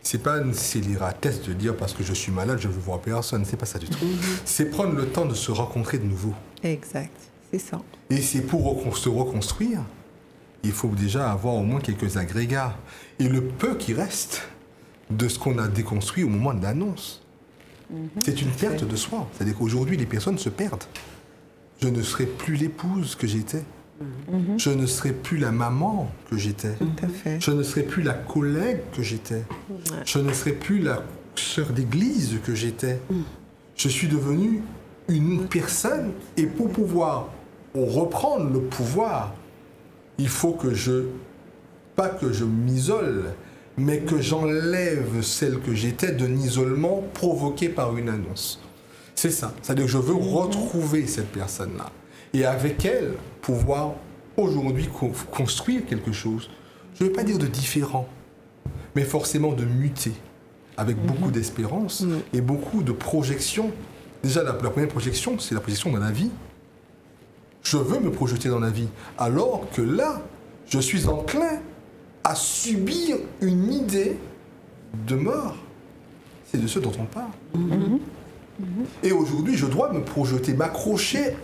c'est pas une scélératesse de dire parce que je suis malade, je ne veux voir personne. C'est pas ça du tout. C'est prendre le temps de se rencontrer de nouveau. Exact, c'est ça. Et c'est pour se reconstruire, il faut déjà avoir au moins quelques agrégats. Et le peu qui reste de ce qu'on a déconstruit au moment de l'annonce, c'est une perte de soi. C'est-à-dire qu'aujourd'hui, les personnes se perdent. Je ne serai plus l'épouse que j'étais. Je ne serai plus la maman que j'étais. Je ne serai plus la collègue que j'étais. Je ne serai plus la sœur d'église que j'étais. Je suis devenue une personne et pour pouvoir reprendre le pouvoir, il faut que pas que je m'isole, mais que j'enlève celle que j'étais d'un isolement provoqué par une annonce. C'est ça. C'est-à-dire que je veux retrouver cette personne-là. Et avec elle, pouvoir aujourd'hui construire quelque chose. Je ne veux pas dire de différent, mais forcément de muter, avec beaucoup d'espérance et beaucoup de projections. Déjà, la première projection, c'est la projection dans la vie. Je veux me projeter dans la vie, alors que là, je suis enclin à subir une idée de mort. C'est de ce dont on parle. Et aujourd'hui, je dois me projeter, m'accrocher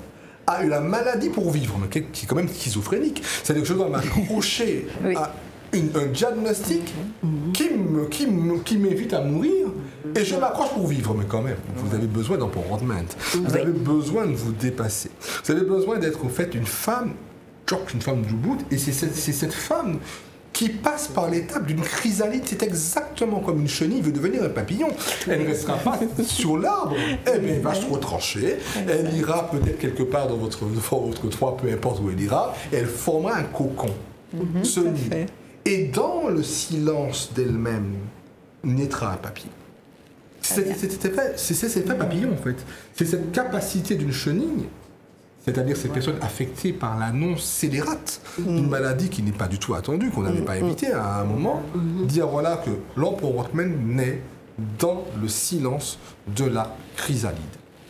à la maladie pour vivre, mais qui est quand même schizophrénique. C'est-à-dire que je dois m'accrocher à un diagnostic qui m'invite à mourir, et je m'accroche pour vivre, mais quand même, vous avez besoin d'empowerment. Vous avez besoin de vous dépasser. Vous avez besoin d'être, en fait, une femme du bout, et c'est cette femme qui passe par l'étape d'une chrysalide. C'est exactement comme une chenille veut devenir un papillon. Elle ne restera pas sur l'arbre. Eh bien, elle va se retrancher. Elle ira peut-être quelque part dans votre toit, peu importe où elle ira. Et elle formera un cocon. Ce nid. Et dans le silence d'elle-même, naîtra un papillon. C'est cet effet papillon, en fait. C'est cette capacité d'une chenille, c'est-à-dire ces personnes affectées par l'annonce scélérate d'une maladie qui n'est pas du tout attendue, qu'on n'avait pas évité à un moment, dire voilà que l'empowerment naît dans le silence de la chrysalide.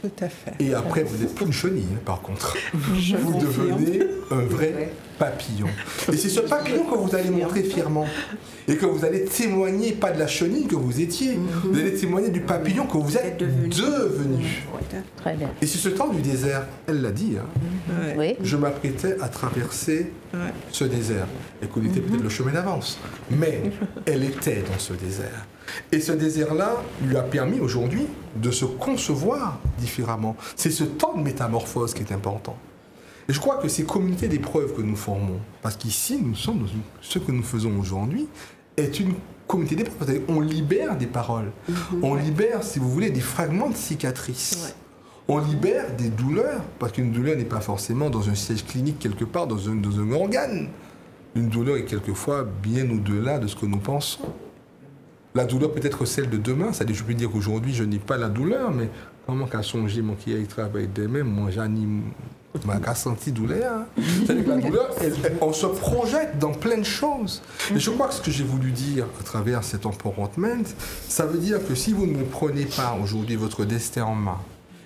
Tout à fait. Et après, vous n'êtes plus une chenille, par contre. Vous devenez un vrai papillon. Et c'est ce papillon que vous allez montrer fièrement. Et que vous allez témoigner, pas de la chenille que vous étiez, vous allez témoigner du papillon que vous êtes devenu. Très bien. Et c'est ce temps du désert, elle l'a dit, je m'apprêtais à traverser ce désert. Elle connaissait peut-être le chemin d'avance, mais elle était dans ce désert. Et ce désert-là lui a permis aujourd'hui de se concevoir différemment. C'est ce temps de métamorphose qui est important. Et je crois que ces communautés d'épreuves que nous formons, parce qu'ici, nous sommes dans ce que nous faisons aujourd'hui, est une communauté d'épreuve. C'est-à-dire, on libère des paroles. On libère, si vous voulez, des fragments de cicatrices. Ouais. On libère des douleurs, parce qu'une douleur n'est pas forcément dans un siège clinique quelque part, dans un organe. Une douleur est quelquefois bien au-delà de ce que nous pensons. La douleur peut être celle de demain, c'est-à-dire je peux dire qu'aujourd'hui je n'ai pas la douleur, mais comment qu'à songer mon qui travaille demain, moi j'anime, m'a senti douleur. Hein. C'est-à-dire que la douleur, on se projette dans plein de choses. Et je crois que ce que j'ai voulu dire à travers cet empowerment, ça veut dire que si vous ne prenez pas aujourd'hui votre destin en main,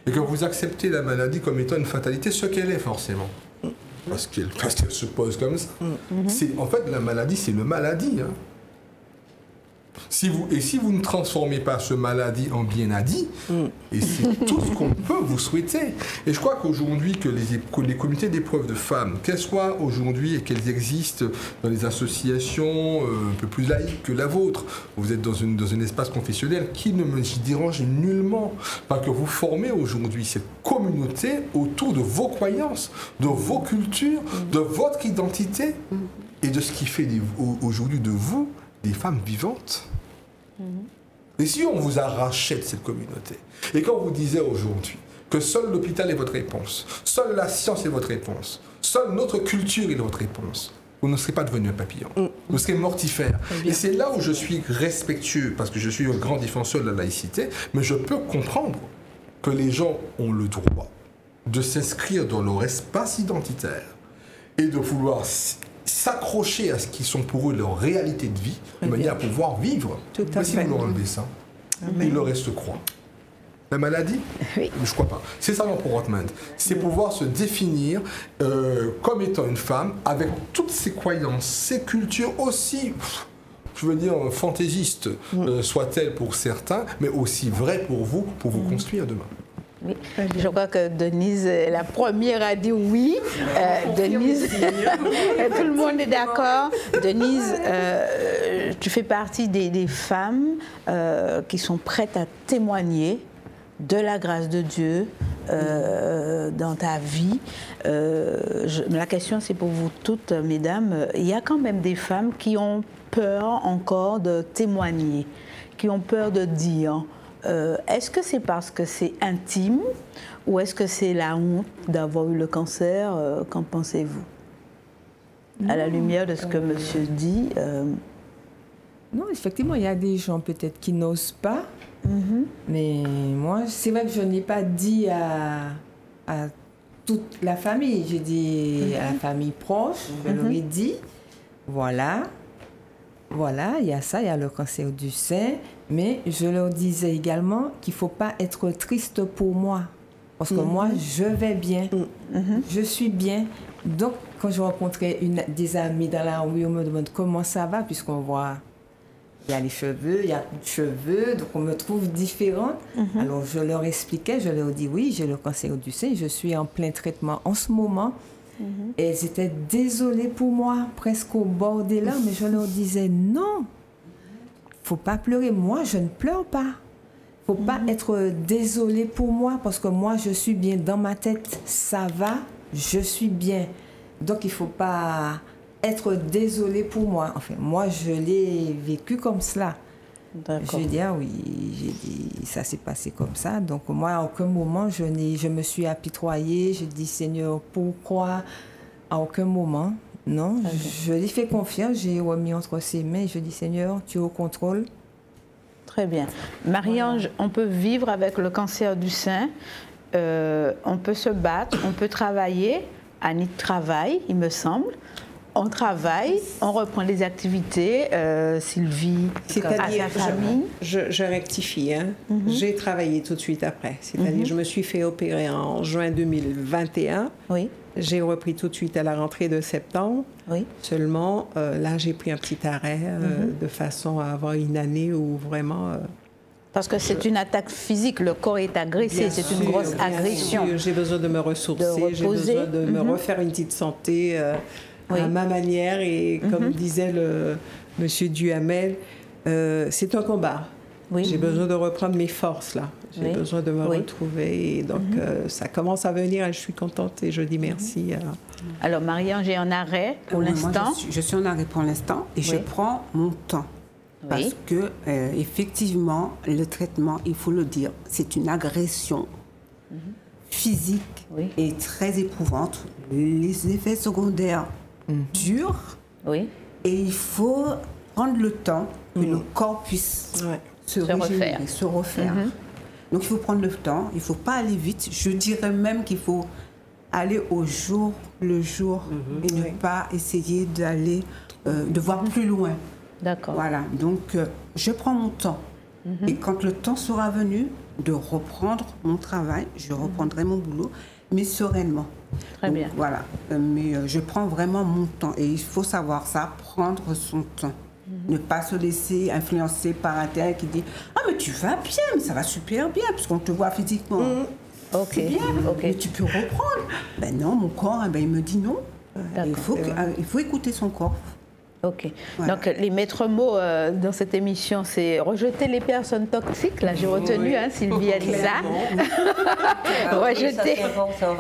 et que vous acceptez la maladie comme étant une fatalité, ce qu'elle est forcément, parce qu'elle se pose comme ça. En fait, la maladie, c'est le maladie. Hein. Si vous ne transformez pas ce maladie en bien-dit, et c'est tout ce qu'on peut vous souhaiter. Et je crois qu'aujourd'hui, que les comités d'épreuve de femmes, qu'elles soient aujourd'hui et qu'elles existent dans les associations un peu plus laïques que la vôtre, vous êtes dans un espace confessionnel qui ne me dérange nullement. Parce que vous formez aujourd'hui cette communauté autour de vos croyances, de vos cultures, de votre identité et de ce qui fait aujourd'hui de vous des femmes vivantes. Et si on vous arrachait de cette communauté, et qu'on vous disait aujourd'hui que seul l'hôpital est votre réponse, seule la science est votre réponse, seule notre culture est votre réponse, vous ne serez pas devenu un papillon, vous serez mortifère. Et c'est là où je suis respectueux, parce que je suis un grand défenseur de la laïcité, mais je peux comprendre que les gens ont le droit de s'inscrire dans leur espace identitaire et de vouloir s'accrocher à ce qui sont pour eux leur réalité de vie, de manière à pouvoir vivre. Mais si vous leur enlevez ça, il leur reste quoi? La maladie? Oui. Je ne crois pas. C'est ça l'empowerment. C'est pouvoir se définir comme étant une femme avec toutes ses croyances, ses cultures aussi, je veux dire, fantaisistes soient-elles pour certains, mais aussi vraies pour vous construire demain. Oui. Je crois que Denise est la première à dire oui. Denise, tout le monde est d'accord. Denise, tu fais partie des femmes qui sont prêtes à témoigner de la grâce de Dieu dans ta vie. La question, c'est pour vous toutes, mesdames. Il y a quand même des femmes qui ont peur encore de témoigner, qui ont peur de dire. Est-ce que c'est parce que c'est intime ou est-ce que c'est la honte d'avoir eu le cancer? Qu'en pensez-vous? À la lumière de ce que monsieur dit. Non, effectivement, il y a des gens peut-être qui n'osent pas. Mais moi, c'est vrai que je n'ai pas dit à toute la famille. J'ai dit à la famille proche, je leur ai dit, voilà, il y a ça, il y a le cancer du sein. Mais je leur disais également qu'il ne faut pas être triste pour moi. Parce que moi, je vais bien. Je suis bien. Donc, quand je rencontrais des amis dans la rue, on me demande comment ça va, puisqu'on voit, il y a les cheveux, il y a plus de cheveux, donc on me trouve différente. Alors, je leur expliquais, je leur dis oui, j'ai le cancer du sein, je suis en plein traitement en ce moment. Et elles étaient désolées pour moi, presque au bord des larmes, mais je leur disais non. Faut pas pleurer. Moi, je ne pleure pas. Faut pas être désolé pour moi parce que moi, je suis bien dans ma tête. Ça va, je suis bien. Donc, il faut pas être désolé pour moi. Enfin, moi, je l'ai vécu comme cela. J'ai dit, ah oui, j'ai dit, ça s'est passé comme ça. Donc, moi, à aucun moment, je me suis apitoyée. Je dis, Seigneur, pourquoi? À aucun moment. Non, je lui fais confiance, j'ai remis entre ses mains, je dis Seigneur, tu es au contrôle. Très bien. Marie-Ange, on peut vivre avec le cancer du sein, on peut se battre, on peut travailler. Annick travaille, il me semble. On travaille, on reprend les activités, Sylvie, à sa famille. Je rectifie, hein. J'ai travaillé tout de suite après. C'est-à-dire je me suis fait opérer en juin 2021. Oui. J'ai repris tout de suite à la rentrée de septembre. Oui. Seulement, là, j'ai pris un petit arrêt de façon à avoir une année où vraiment... Parce que c'est une attaque physique, le corps est agressé, c'est une grosse agression. J'ai besoin de me ressourcer, j'ai besoin de me refaire une petite santé à ma manière. Et comme disait le monsieur Duhamel, c'est un combat. Oui. J'ai besoin de reprendre mes forces, là. J'ai besoin de me retrouver. Et donc, ça commence à venir et je suis contente et je dis merci. Alors, Marie-Ange est en arrêt pour l'instant. Je suis en arrêt pour l'instant et je prends mon temps. Parce que, effectivement, le traitement, il faut le dire, c'est une agression physique et très éprouvante. Les effets secondaires durent. Oui. Et il faut prendre le temps que le corps puisse se régénérer, se refaire. Donc il faut prendre le temps, il ne faut pas aller vite. Je dirais même qu'il faut aller au jour le jour et ne pas essayer d'aller, de voir plus loin. D'accord. Voilà, donc je prends mon temps. Et quand le temps sera venu de reprendre mon travail, je reprendrai mon boulot, mais sereinement. Très bien. Voilà, mais je prends vraiment mon temps et il faut savoir ça, prendre son temps. Ne pas se laisser influencer par un tel qui dit « Ah mais tu vas bien, mais ça va super bien, parce qu'on te voit physiquement. C'est bien, mais tu peux reprendre. » Ben non, mon corps, il me dit non. Il faut écouter son corps. Ok. Voilà. Donc, les maîtres mots dans cette émission, c'est rejeter les personnes toxiques. Là, j'ai retenu, Sylvie Elisa. Rejeter.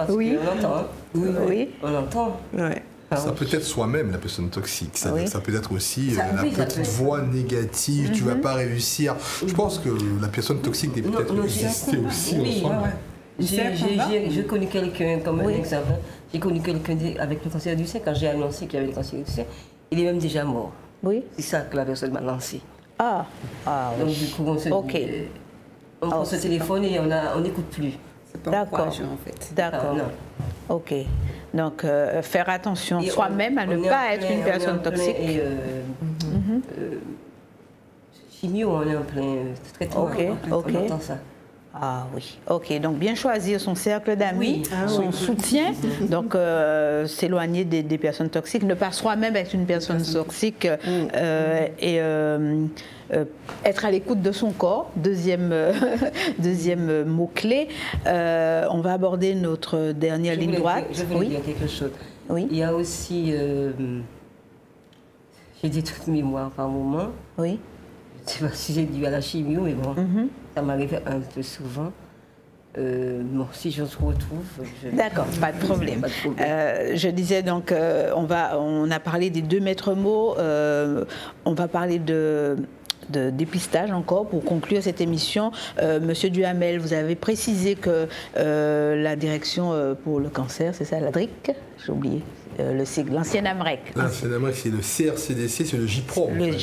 Oui. On entend. Oui. On entend. Ouais. Ça peut être soi-même la personne toxique, ça peut être aussi la petite voix négative, tu vas pas réussir. Je pense que la personne toxique peut peut-être exister aussi en soi. J'ai connu quelqu'un, comme un exemple, j'ai connu quelqu'un avec le cancer du sein, quand j'ai annoncé qu'il y avait le cancer du sein, il est même déjà mort. Oui. C'est ça que la personne m'a lancé. Donc du coup, on se dit, on prend ce téléphone et on n'écoute plus. C'est pas encourageant en fait. D'accord. Ok. Donc, faire attention soi-même à ne pas être une personne toxique. Chimio, on est en plein traitement. On entend ça. Ah oui, ok. Donc bien choisir son cercle d'amis, son soutien. Donc s'éloigner des personnes toxiques, ne pas soi-même être une personne toxique et être à l'écoute de son corps. Deuxième mot-clé. On va aborder notre dernière ligne droite. Je voulais dire quelque chose. Oui. Il y a aussi, j'ai des trucs de mémoire par moment. Oui. Je ne sais pas si c'est dû à la chimio, mais bon, ça m'arrive un peu souvent. Bon, si je se retrouve... D'accord, pas de problème. Je disais donc, on a parlé des 2 maîtres mots, on va parler de dépistage encore pour conclure cette émission. Monsieur Duhamel, vous avez précisé que la direction pour le cancer, c'est ça, la DRIC, j'ai oublié. Le sigle, l'ancien AMREC. L'ancien AMREC, c'est le CRCDC, c'est le JPROM. Le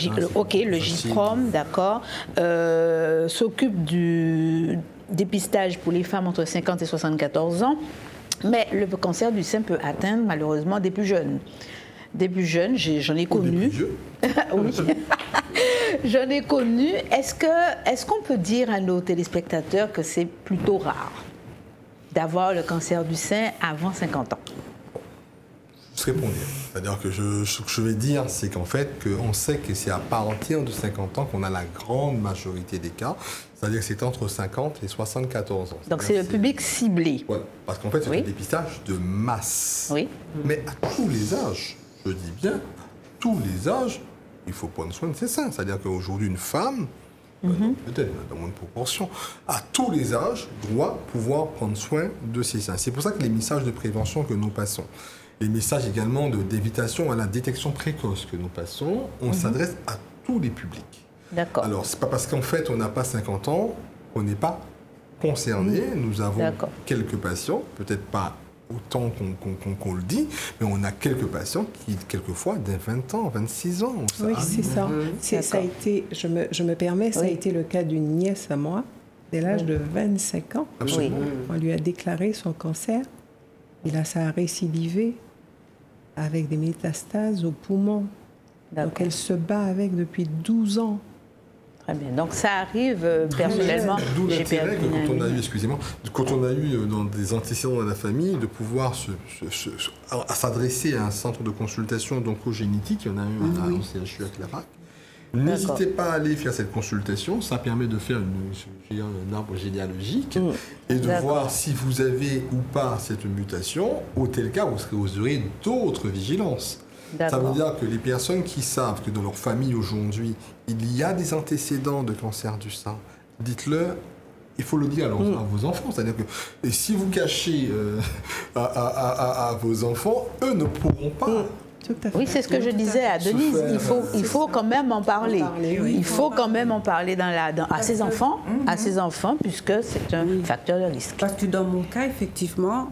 JPROM, d'accord. S'occupe du dépistage pour les femmes entre 50 et 74 ans. Mais le cancer du sein peut atteindre malheureusement des plus jeunes. Des plus jeunes, j'en ai connu. Oui. J'en ai connu. Est-ce qu'on peut dire à nos téléspectateurs que c'est plutôt rare d'avoir le cancer du sein avant 50 ans? Je répondre. C'est-à-dire que ce que je vais dire, c'est qu'en fait, on sait que c'est à partir de 50 ans qu'on a la grande majorité des cas. C'est-à-dire que c'est entre 50 et 74 ans. Donc c'est le public ciblé. Voilà, parce qu'en fait, c'est un dépistage de masse. Oui. Mais à tous les âges, je dis bien, à tous les âges, il faut prendre soin de ses seins. C'est-à-dire qu'aujourd'hui, une femme, peut-être dans moins de proportion, à tous les âges, doit pouvoir prendre soin de ses seins. C'est pour ça que les messages de prévention que nous passons, les messages également d'évitation à la détection précoce que nous passons, on s'adresse à tous les publics. D'accord. Alors, c'est pas parce qu'en fait, on n'a pas 50 ans, on n'est pas concerné. Nous avons quelques patients, peut-être pas autant qu'on le dit, mais on a quelques patients qui, quelquefois, dès 20 ans, 26 ans. Oui, c'est ça. Ça a été, je me permets, ça a été le cas d'une nièce à moi, dès l'âge de 25 ans. Absolument. On lui a déclaré son cancer. Et là, ça a récidivé avec des métastases aux poumons. Donc, elle se bat avec depuis 12 ans. Très bien. Donc, ça arrive personnellement. D'où l'intérêt que quand on a eu dans des antécédents dans la famille, de pouvoir s'adresser à un centre de consultation d'oncogénétique. Il y en a un au CHU à Clarac. N'hésitez pas à aller faire cette consultation, ça permet de faire un arbre généalogique et de voir si vous avez ou pas cette mutation, auquel cas vous aurez d'autres vigilances. Ça veut dire que les personnes qui savent que dans leur famille aujourd'hui, il y a des antécédents de cancer du sein, dites-le, il faut le dire à vos enfants. C'est-à-dire que et si vous cachez à vos enfants, eux ne pourront pas tout à fait. Oui, c'est ce que je disais à Denise. Il faut quand même en parler. Oui. Il faut quand même en parler à ses enfants, puisque c'est un facteur de risque. Parce que dans mon cas, effectivement,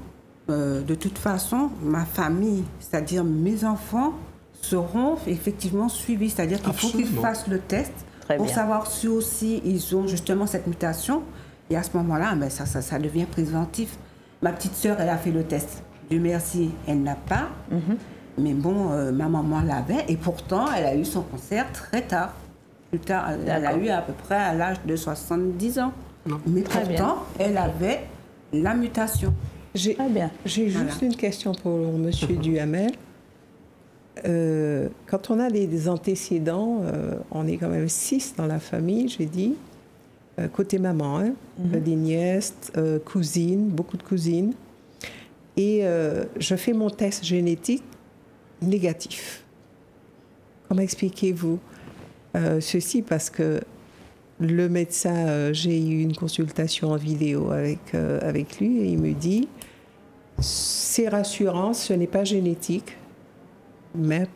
de toute façon, ma famille, c'est-à-dire mes enfants, seront effectivement suivis. C'est-à-dire qu'il faut qu'ils fassent le test pour savoir si aussi ils ont justement cette mutation. Et à ce moment-là, ben, ça devient préventif. Ma petite sœur, elle a fait le test. Dieu merci, elle n'a pas. Mais bon, ma maman l'avait. Et pourtant, elle a eu son cancer très tard. Plus tard, elle a eu à peu près à l'âge de 70 ans. Mais pourtant, elle avait la mutation. J'ai juste une question pour M. Duhamel. Quand on a des antécédents, on est quand même 6 dans la famille, j'ai dit, côté maman, hein, des nièces, cousines, beaucoup de cousines. Et je fais mon test génétique négatif. Comment expliquez-vous ceci? Parce que le médecin, j'ai eu une consultation en vidéo avec lui et il me dit, c'est rassurant, ce n'est pas génétique, mais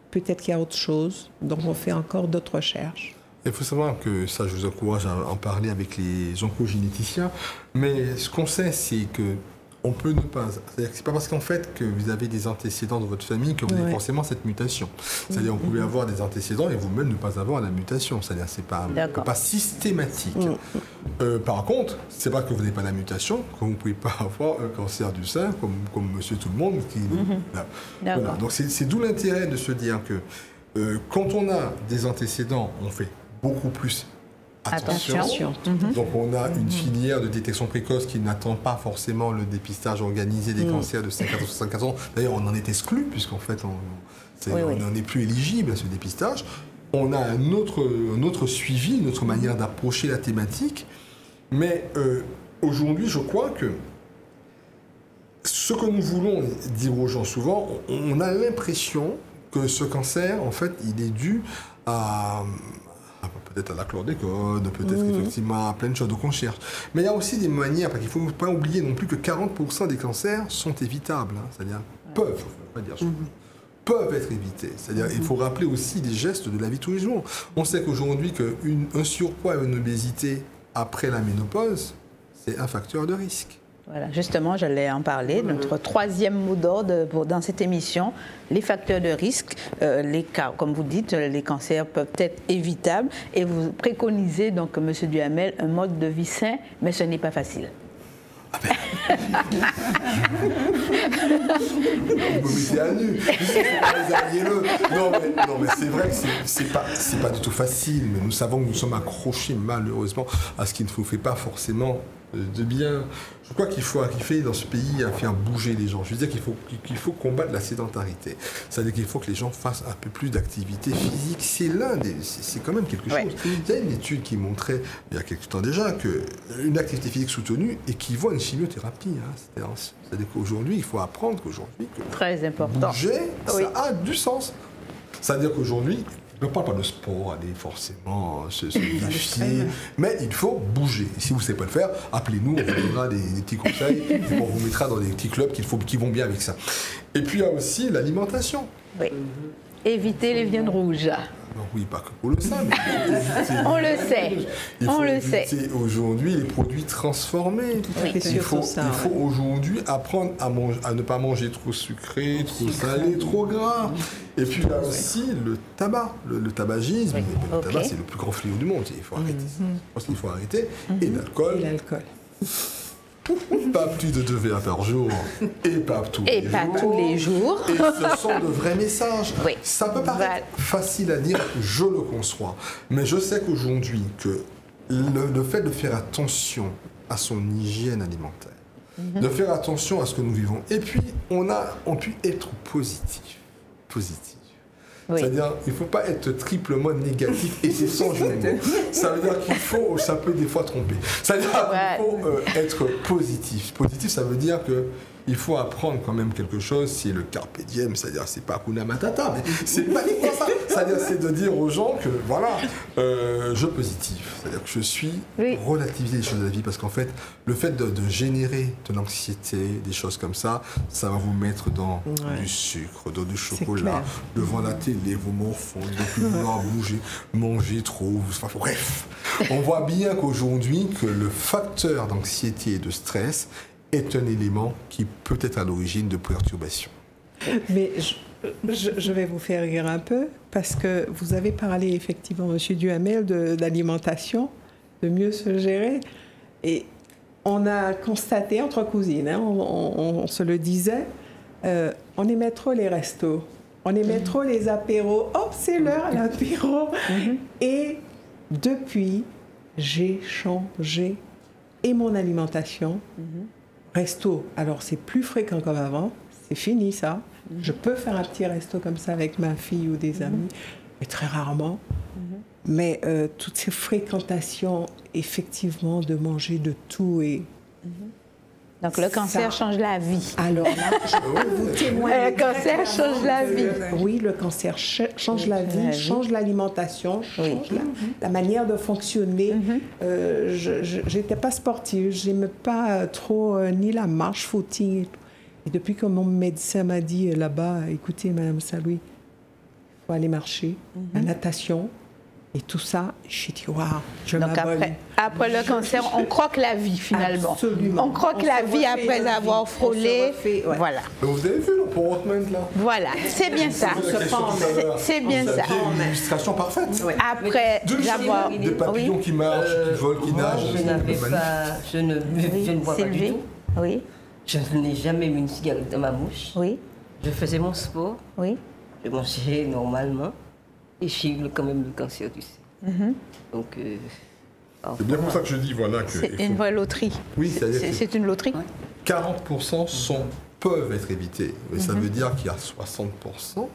peut-être qu'il y a autre chose, donc on fait encore d'autres recherches. Il faut savoir que ça, je vous encourage à en parler avec les oncogénéticiens, mais ce qu'on sait, c'est que on peut ne pas... C'est-à-dire que c'est pas parce qu'en fait que vous avez des antécédents dans votre famille que vous avez forcément cette mutation. C'est-à-dire vous pouvez avoir des antécédents et vous-même ne pas avoir la mutation. C'est-à-dire que c'est pas systématique. Par contre, c'est pas que vous n'avez pas la mutation, que vous ne pouvez pas avoir un cancer du sein comme monsieur tout le monde. Voilà. Donc c'est d'où l'intérêt de se dire que quand on a des antécédents, on fait beaucoup plus attention. Donc on a une filière de détection précoce qui n'attend pas forcément le dépistage organisé des cancers de 50 à 64 ans. D'ailleurs, on en est exclu puisqu'en fait, on n'en est plus éligible à ce dépistage. On a un autre suivi, une autre manière d'approcher la thématique. Mais aujourd'hui, je crois que ce que nous voulons dire aux gens souvent, on a l'impression que ce cancer, en fait, il est dû à peut-être à la chlordécone, peut-être effectivement à plein de choses qu'on cherche. Mais il y a aussi des manières, parce qu'il ne faut pas oublier non plus que 40% des cancers sont évitables, hein, c'est-à-dire peuvent être évités. C'est-à-dire il faut rappeler aussi des gestes de la vie de tous les jours. On sait qu'aujourd'hui, qu'un surpoids et une obésité après la ménopause, c'est un facteur de risque. Voilà, justement, j'allais en parler. Notre troisième mot d'ordre dans cette émission, les facteurs de risque, les cas, comme vous dites, les cancers peuvent être évitables. Et vous préconisez donc, M. Duhamel, un mode de vie sain, mais ce n'est pas facile. Vous me mettez à nu. Non, mais c'est vrai que c'est pas du tout facile. Mais nous savons que nous sommes accrochés malheureusement à ce qui ne nous fait pas forcément de bien. Je crois qu'il faut arriver dans ce pays à faire bouger les gens. Je veux dire qu'il faut combattre la sédentarité. C'est-à-dire qu'il faut que les gens fassent un peu plus d'activité physique. C'est quand même quelque chose. Il y a une étude qui montrait, il y a quelque temps déjà, qu'une activité physique soutenue équivaut à une chimiothérapie. Hein. C'est-à-dire qu'aujourd'hui, il faut apprendre que très important. Bouger, ça a du sens. C'est-à-dire qu'aujourd'hui, on ne parle pas de sport, aller forcément se défier, mais il faut bouger. Et si vous ne savez pas le faire, appelez-nous, on vous donnera des petits conseils, et on vous mettra dans des petits clubs qui vont bien avec ça. Et puis il y a aussi l'alimentation. Oui. Éviter les viandes rouges. Non, oui, pas que pour le sein, mais on le sait. Il faut éviter aujourd'hui les produits transformés. Il faut aujourd'hui apprendre à ne pas manger trop sucré, trop salé, trop gras. Et puis il y a aussi le tabac, le tabagisme. Le tabac, c'est le plus grand fléau du monde. Il faut arrêter. Je pense qu'il faut arrêter. Et l'alcool. Pas plus de 2 verres par jour et pas tous les jours. Et ce sont de vrais messages. Oui. Ça peut paraître facile à dire, je le conçois. Mais je sais qu'aujourd'hui, que le fait de faire attention à son hygiène alimentaire, de faire attention à ce que nous vivons, et puis on peut être positif. Oui. C'est-à-dire qu'il ne faut pas être triplement négatif et c'est sans jeu de mots. Ça veut dire ça peut des fois tromper. Ça veut dire qu'il faut être positif. Positif, ça veut dire il faut apprendre quand même quelque chose, c'est le carpe diem, c'est-à-dire c'est pas Hakuna Matata, mais c'est pas du tout ça. C'est-à-dire c'est de dire aux gens que voilà, je positif, c'est-à-dire que je suis relativiser les choses de la vie, parce qu'en fait, le fait de générer de l'anxiété, des choses comme ça va vous mettre dans du sucre, dans du chocolat, devant la télé, vous morfondez, ne plus vouloir bouger, manger trop, enfin, bref. On voit bien qu'aujourd'hui, que le facteur d'anxiété et de stress est un élément qui peut être à l'origine de perturbations. Mais je vais vous faire rire un peu, parce que vous avez parlé effectivement, M. Duhamel, d'alimentation, de mieux se gérer. Et on a constaté entre cousines, hein, on se le disait, on aimait trop les restos, on aimait trop les apéros. Hop, c'est l'heure, l'apéro. Et depuis, j'ai changé et mon alimentation. Resto, alors c'est plus fréquent comme avant, c'est fini ça. Je peux faire un petit resto comme ça avec ma fille ou des amis, mais très rarement. Mais toutes ces fréquentations, effectivement, de manger de tout et... Donc le cancer change la vie. Alors là, je peux vous témoigner. Le cancer change la vie. Oui, le cancer change la vie, change l'alimentation, change la manière de fonctionner. Je n'étais pas sportive, je n'aimais pas trop ni la marche, footing. Et depuis que mon médecin m'a dit là-bas, écoutez, Madame Saloui, il faut aller marcher, la natation. Et tout ça, j'ai dit, waouh, je m'abonne. Après le cancer, on croque la vie finalement. Absolument. On croque la vie après avoir frôlé. Voilà. Mais vous avez vu l'empowerment là? Voilà, c'est bien ça. C'est bien ça. Une illustration parfaite. Après avoir... Des papillons qui marchent, qui volent, qui nagent. Je ne bois pas du tout. Oui. Je n'ai jamais mis une cigarette dans ma bouche. Oui. Je faisais mon sport. Oui. Je mangeais normalement. Et j'ai eu quand même le cancer du sein. Donc, c'est bien pour ça que je dis voilà que... C'est une vraie loterie. Oui, c'est une loterie. 40% peuvent être évités. Mais ça veut dire qu'il y a 60%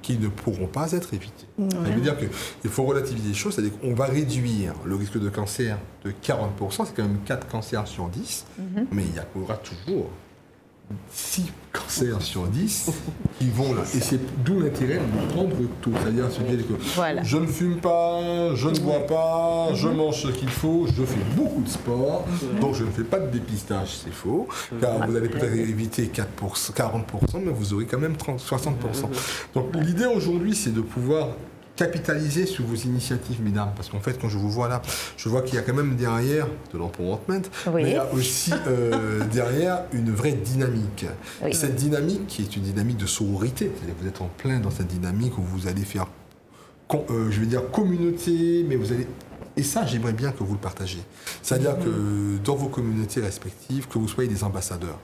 qui ne pourront pas être évités. Ça veut dire qu'il faut relativiser les choses, c'est-à-dire qu'on va réduire le risque de cancer de 40%, c'est quand même 4 cancers sur 10, mais il y aura toujours 6 cancers sur 10 qui vont là. Et c'est d'où l'intérêt de prendre tout. C'est-à-dire se dire que je ne fume pas, je ne bois pas, je mange ce qu'il faut, je fais beaucoup de sport, donc je ne fais pas de dépistage, c'est faux, car vous allez peut-être éviter 40%, mais vous aurez quand même 60%. Donc l'idée aujourd'hui, c'est de pouvoir capitaliser sur vos initiatives, mesdames, parce qu'en fait, quand je vous vois là, je vois qu'il y a quand même derrière de l'empowerment, mais il y a aussi derrière une vraie dynamique. Cette dynamique qui est une dynamique de sororité, c'est-à-dire que vous êtes en plein dans cette dynamique où vous allez faire, je vais dire communauté, mais vous allez... Et ça, j'aimerais bien que vous le partagiez. C'est-à-dire que dans vos communautés respectives, que vous soyez des ambassadeurs.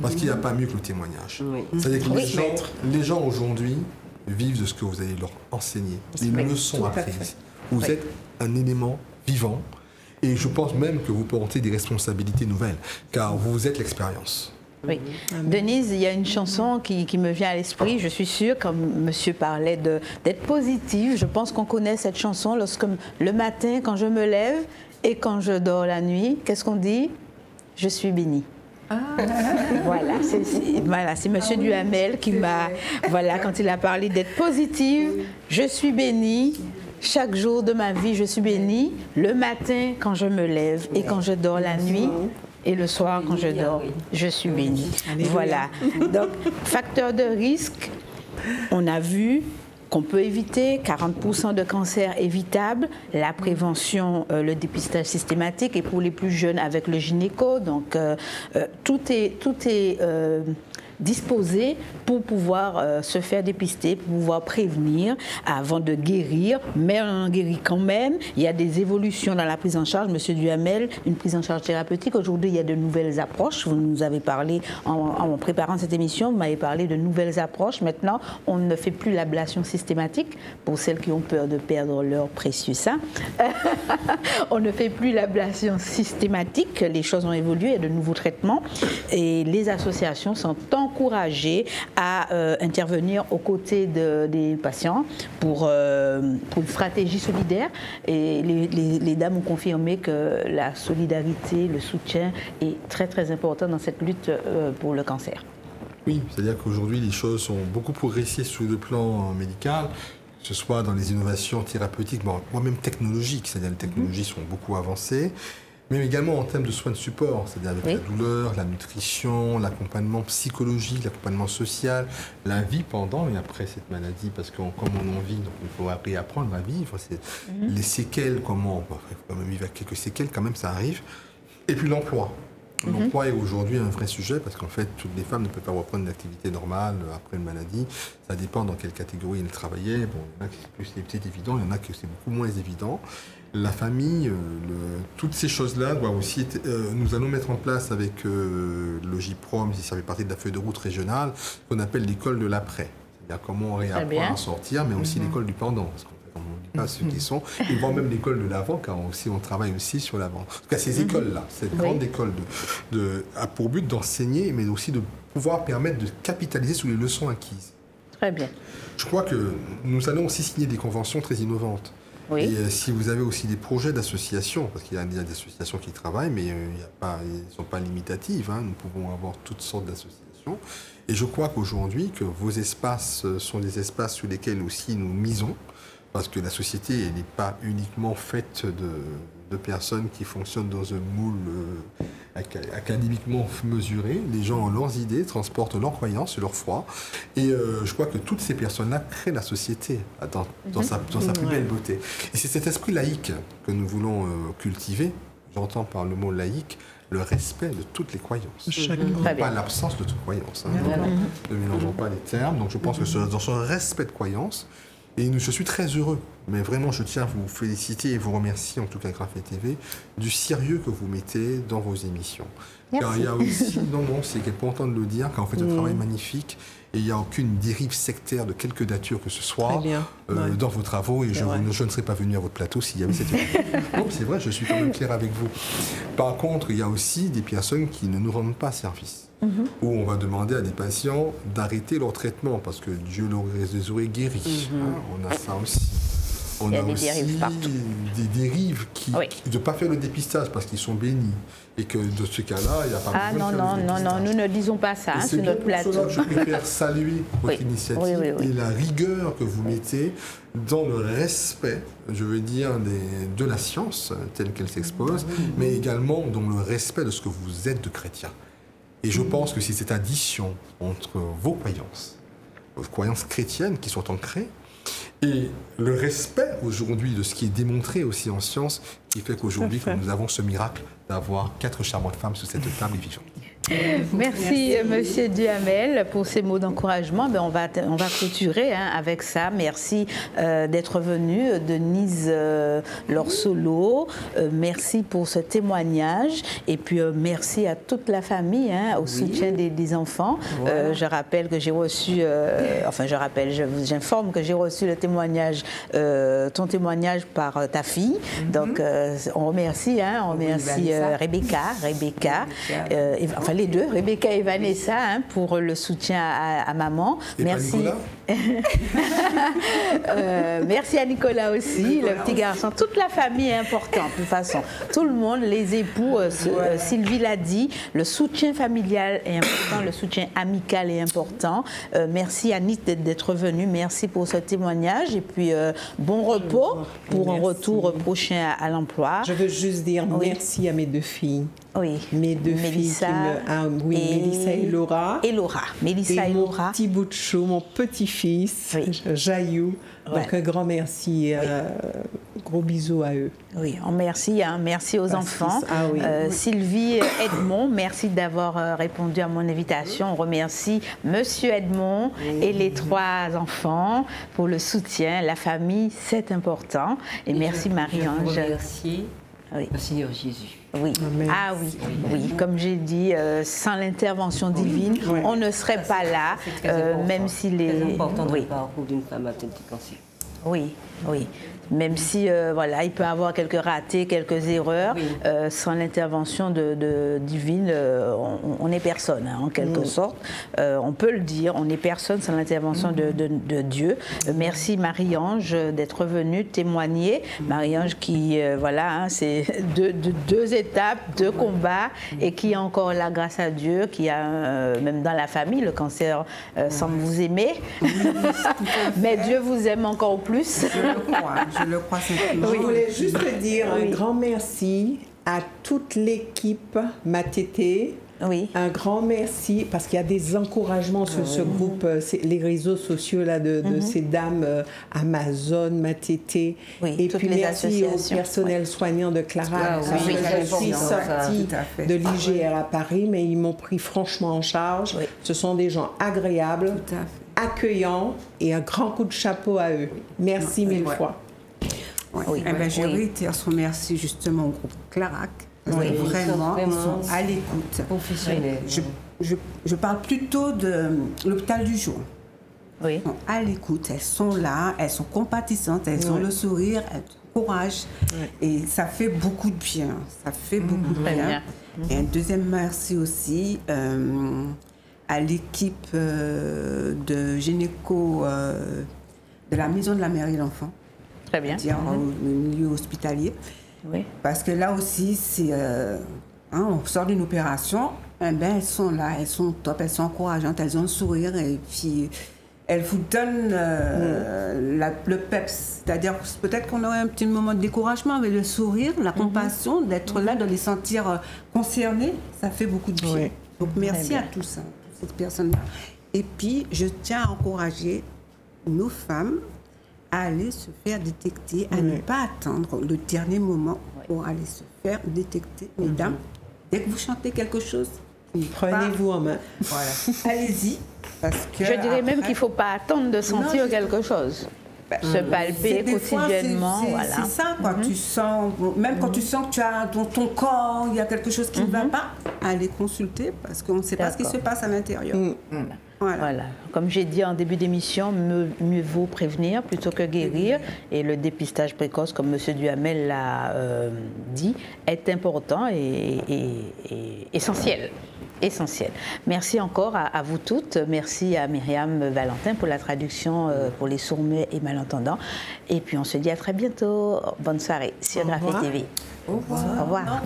Parce qu'il n'y a pas mieux que le témoignage. C'est-à-dire que les gens aujourd'hui vivent de ce que vous allez leur enseigner, les leçons apprises. Vous êtes un élément vivant et je pense même que vous portez des responsabilités nouvelles, car vous êtes l'expérience. Oui. Denise, il y a une chanson qui me vient à l'esprit, je suis sûre, comme monsieur parlait d'être positive, je pense qu'on connaît cette chanson lorsque le matin, quand je me lève et quand je dors la nuit, qu'est-ce qu'on dit? Je suis bénie. Voilà, c'est monsieur Duhamel qui m'a, quand il a parlé d'être positive, je suis bénie, chaque jour de ma vie je suis bénie, le matin quand je me lève et quand je dors la nuit et le soir quand je dors, je suis bénie. Voilà, donc facteur de risque, on a vu qu'on peut éviter, 40% de cancers évitables, la prévention, le dépistage systématique et pour les plus jeunes avec le gynéco. Donc tout est disposé pour pouvoir se faire dépister, pour pouvoir prévenir avant de guérir, mais on guérit quand même. Il y a des évolutions dans la prise en charge. Monsieur Duhamel, une prise en charge thérapeutique. Aujourd'hui, il y a de nouvelles approches. Vous nous avez parlé, en préparant cette émission, vous m'avez parlé de nouvelles approches. Maintenant, on ne fait plus l'ablation systématique pour celles qui ont peur de perdre leur précieux sein. On ne fait plus l'ablation systématique. Les choses ont évolué, il y a de nouveaux traitements et les associations sont en encourager à intervenir aux côtés des patients pour une stratégie solidaire. Et les dames ont confirmé que la solidarité, le soutien est très très important dans cette lutte pour le cancer. Oui, c'est-à-dire qu'aujourd'hui, les choses ont beaucoup progressé sur le plan médical, que ce soit dans les innovations thérapeutiques, voire même technologiques, c'est-à-dire les technologies sont beaucoup avancées, mais également en termes de soins de support, c'est-à-dire avec la douleur, la nutrition, l'accompagnement psychologique, l'accompagnement social, la vie pendant et après cette maladie, parce que comme on en vit, donc il faut réapprendre à vivre, les séquelles, comment, il faut quand même vivre avec quelques séquelles, quand même ça arrive, et puis l'emploi. L'emploi est aujourd'hui un vrai sujet parce qu'en fait, toutes les femmes ne peuvent pas reprendre une activité normale après une maladie. Ça dépend dans quelle catégorie elles travaillaient. Bon, il y en a qui c'est peut-être évident, il y en a qui c'est beaucoup moins évident. La famille, toutes ces choses-là doivent aussi être, nous allons mettre en place avec Logiprom, si ça fait partie de la feuille de route régionale, ce qu'on appelle l'école de l'après. C'est-à-dire comment on réapprend à sortir, mais aussi l'école du pendant. Parce qu'on ne dit pas ceux qui sont, et voire même l'école de l'avant, car on travaille aussi sur l'avant. En tout cas, ces écoles-là, cette grande école a pour but d'enseigner, mais aussi de pouvoir permettre de capitaliser sur les leçons acquises. Très bien. Je crois que nous allons aussi signer des conventions très innovantes. Oui. Et si vous avez aussi des projets d'associations, parce qu'il y a des associations qui travaillent, mais elles ne sont pas limitatives, hein, nous pouvons avoir toutes sortes d'associations. Et je crois qu'aujourd'hui, que vos espaces sont des espaces sur lesquels aussi nous misons, parce que la société n'est pas uniquement faite de personnes qui fonctionnent dans un moule académiquement mesuré. Les gens ont leurs idées, transportent leurs croyances, leur foi. Et je crois que toutes ces personnes-là créent la société dans sa plus belle beauté. Et c'est cet esprit laïque que nous voulons cultiver. J'entends par le mot laïque le respect de toutes les croyances. Pas l'absence de toute croyance. Hein. Ne mélangeons pas les termes. Donc je pense que dans ce respect de croyances, et je suis très heureux, mais vraiment je tiens à vous féliciter et vous remercier, en tout cas Graphe TV, du sérieux que vous mettez dans vos émissions. Merci. Car il y a aussi, c'est important de le dire, car vous faites un travail magnifique et il n'y a aucune dérive sectaire de quelque nature que ce soit dans vos travaux, et je ne serais pas venu à votre plateau s'il y avait cette non, c'est vrai, je suis quand même clair avec vous. Par contre, il y a aussi des personnes qui ne nous rendent pas service. Où on va demander à des patients d'arrêter leur traitement parce que Dieu les aurait guéris. On a ça aussi. On a aussi des dérives de ne pas faire le dépistage parce qu'ils sont bénis. Et que de ce cas-là, il n'y a pas besoin de faire le dépistage. Non, nous ne disons pas ça sur notre plateau. C'est pour cela que je préfère saluer votre initiative et la rigueur que vous mettez dans le respect, je veux dire, de la science telle qu'elle s'expose, mais également dans le respect de ce que vous êtes de chrétien. Et je pense que c'est cette addition entre vos croyances chrétiennes qui sont ancrées, et le respect aujourd'hui de ce qui est démontré aussi en science, qui fait qu'aujourd'hui que nous avons ce miracle d'avoir 4 charmantes femmes sur cette table et vivantes. Merci, Monsieur Duhamel, pour ces mots d'encouragement. On va clôturer avec ça. Merci d'être venu, Denise Lorsolo. Merci pour ce témoignage. Et puis, merci à toute la famille, au soutien des enfants. Je rappelle que j'ai reçu, j'informe que j'ai reçu le témoignage, ton témoignage par ta fille. Donc, on remercie, Rebecca. Les deux, Rebecca et Vanessa, pour le soutien à maman. Et merci. Merci à Nicolas aussi, le petit garçon. Toute la famille est importante, de toute façon. Tout le monde, les époux, Sylvie l'a dit, le soutien familial est important, le soutien amical est important. Merci Annie d'être venue, merci pour ce témoignage. Et puis, bon repos pour un retour prochain à l'emploi. Je veux juste dire merci à mes 2 filles. Mes 2 filles Mélissa et Laura. Mélissa et Laura. Mon petit bout de chou, mon petit-fils, Jaillou. Donc un grand merci, gros bisous à eux. Merci aux enfants. Sylvie Edmond, merci d'avoir répondu à mon invitation. On remercie Monsieur Edmond et les 3 enfants pour le soutien. La famille, c'est important. Et merci Marie-Ange. Merci. Le Seigneur Jésus. Oui. Comme j'ai dit, sans l'intervention divine, on ne serait pas là, même si les... C'est important de parcours d'une femme atteinte du cancer. Oui, oui. Même si voilà, il peut avoir quelques ratés, quelques erreurs, sans l'intervention divine, on n'est personne, hein, en quelque sorte. On peut le dire, on n'est personne sans l'intervention de Dieu. Merci Marie-Ange d'être venue témoigner. Marie-Ange qui, voilà, hein, c'est deux étapes, deux combats, et qui a encore la grâce à Dieu, qui a, même dans la famille, le cancer semble vous aimer. Mais Dieu vous aime encore plus. Je le crois simplement. Je voulais juste dire un grand merci à toute l'équipe Matété. Oui. Un grand merci, parce qu'il y a des encouragements sur ce groupe, les réseaux sociaux là, de ces dames Amazon, Matété. Oui, et toutes puis les merci au associations. personnel soignant de Clara. Je suis sortie de l'IGR à Paris, mais ils m'ont pris franchement en charge. Oui. Ce sont des gens agréables, accueillants, et un grand coup de chapeau à eux. Merci mille fois. Oui. Eh ben, je réitère son merci justement au groupe Clarac. Vraiment, ils sont à l'écoute. Professionnels. Je parle plutôt de l'hôpital du jour. Oui. Elles sont à l'écoute, elles sont là, elles sont compatissantes, elles ont le sourire, elles ont le courage. Et ça fait beaucoup de bien. Ça fait beaucoup de bien. Et un deuxième merci aussi à l'équipe de gynéco de la maison de la mère et l'enfant. Très bien. C'est-à-dire au milieu hospitalier. Oui. Parce que là aussi, c'est, on sort d'une opération, eh ben, elles sont là, elles sont top, elles sont encourageantes, elles ont le sourire et puis elles vous donnent le peps. C'est-à-dire peut-être qu'on aurait un petit moment de découragement, avec le sourire, la compassion, d'être là, de les sentir concernés, ça fait beaucoup de bien. Oui. Donc merci à tous, hein, toutes ces personnes-là. Et puis, je tiens à encourager nos femmes à aller se faire détecter, à ne pas attendre le dernier moment pour aller se faire détecter. Mesdames, dès que vous chantez quelque chose, prenez-vous en main. Voilà. Allez-y. Parce que Je dirais même qu'il ne faut pas attendre de sentir quelque chose. Se palper quotidiennement. C'est ça, quoi. Tu sens, même quand tu sens que tu as dans ton corps, il y a quelque chose qui ne va pas, allez consulter parce qu'on ne sait pas ce qui se passe à l'intérieur. Voilà. Comme j'ai dit en début d'émission, mieux vaut prévenir plutôt que guérir. Et le dépistage précoce, comme M. Duhamel l'a dit, est important et essentiel. Essentiel. Merci encore à vous toutes. Merci à Myriam Valentin pour la traduction pour les sourds-muets et malentendants. Et puis on se dit à très bientôt. Bonne soirée sur Graphie TV. Au revoir. Au revoir. Au revoir.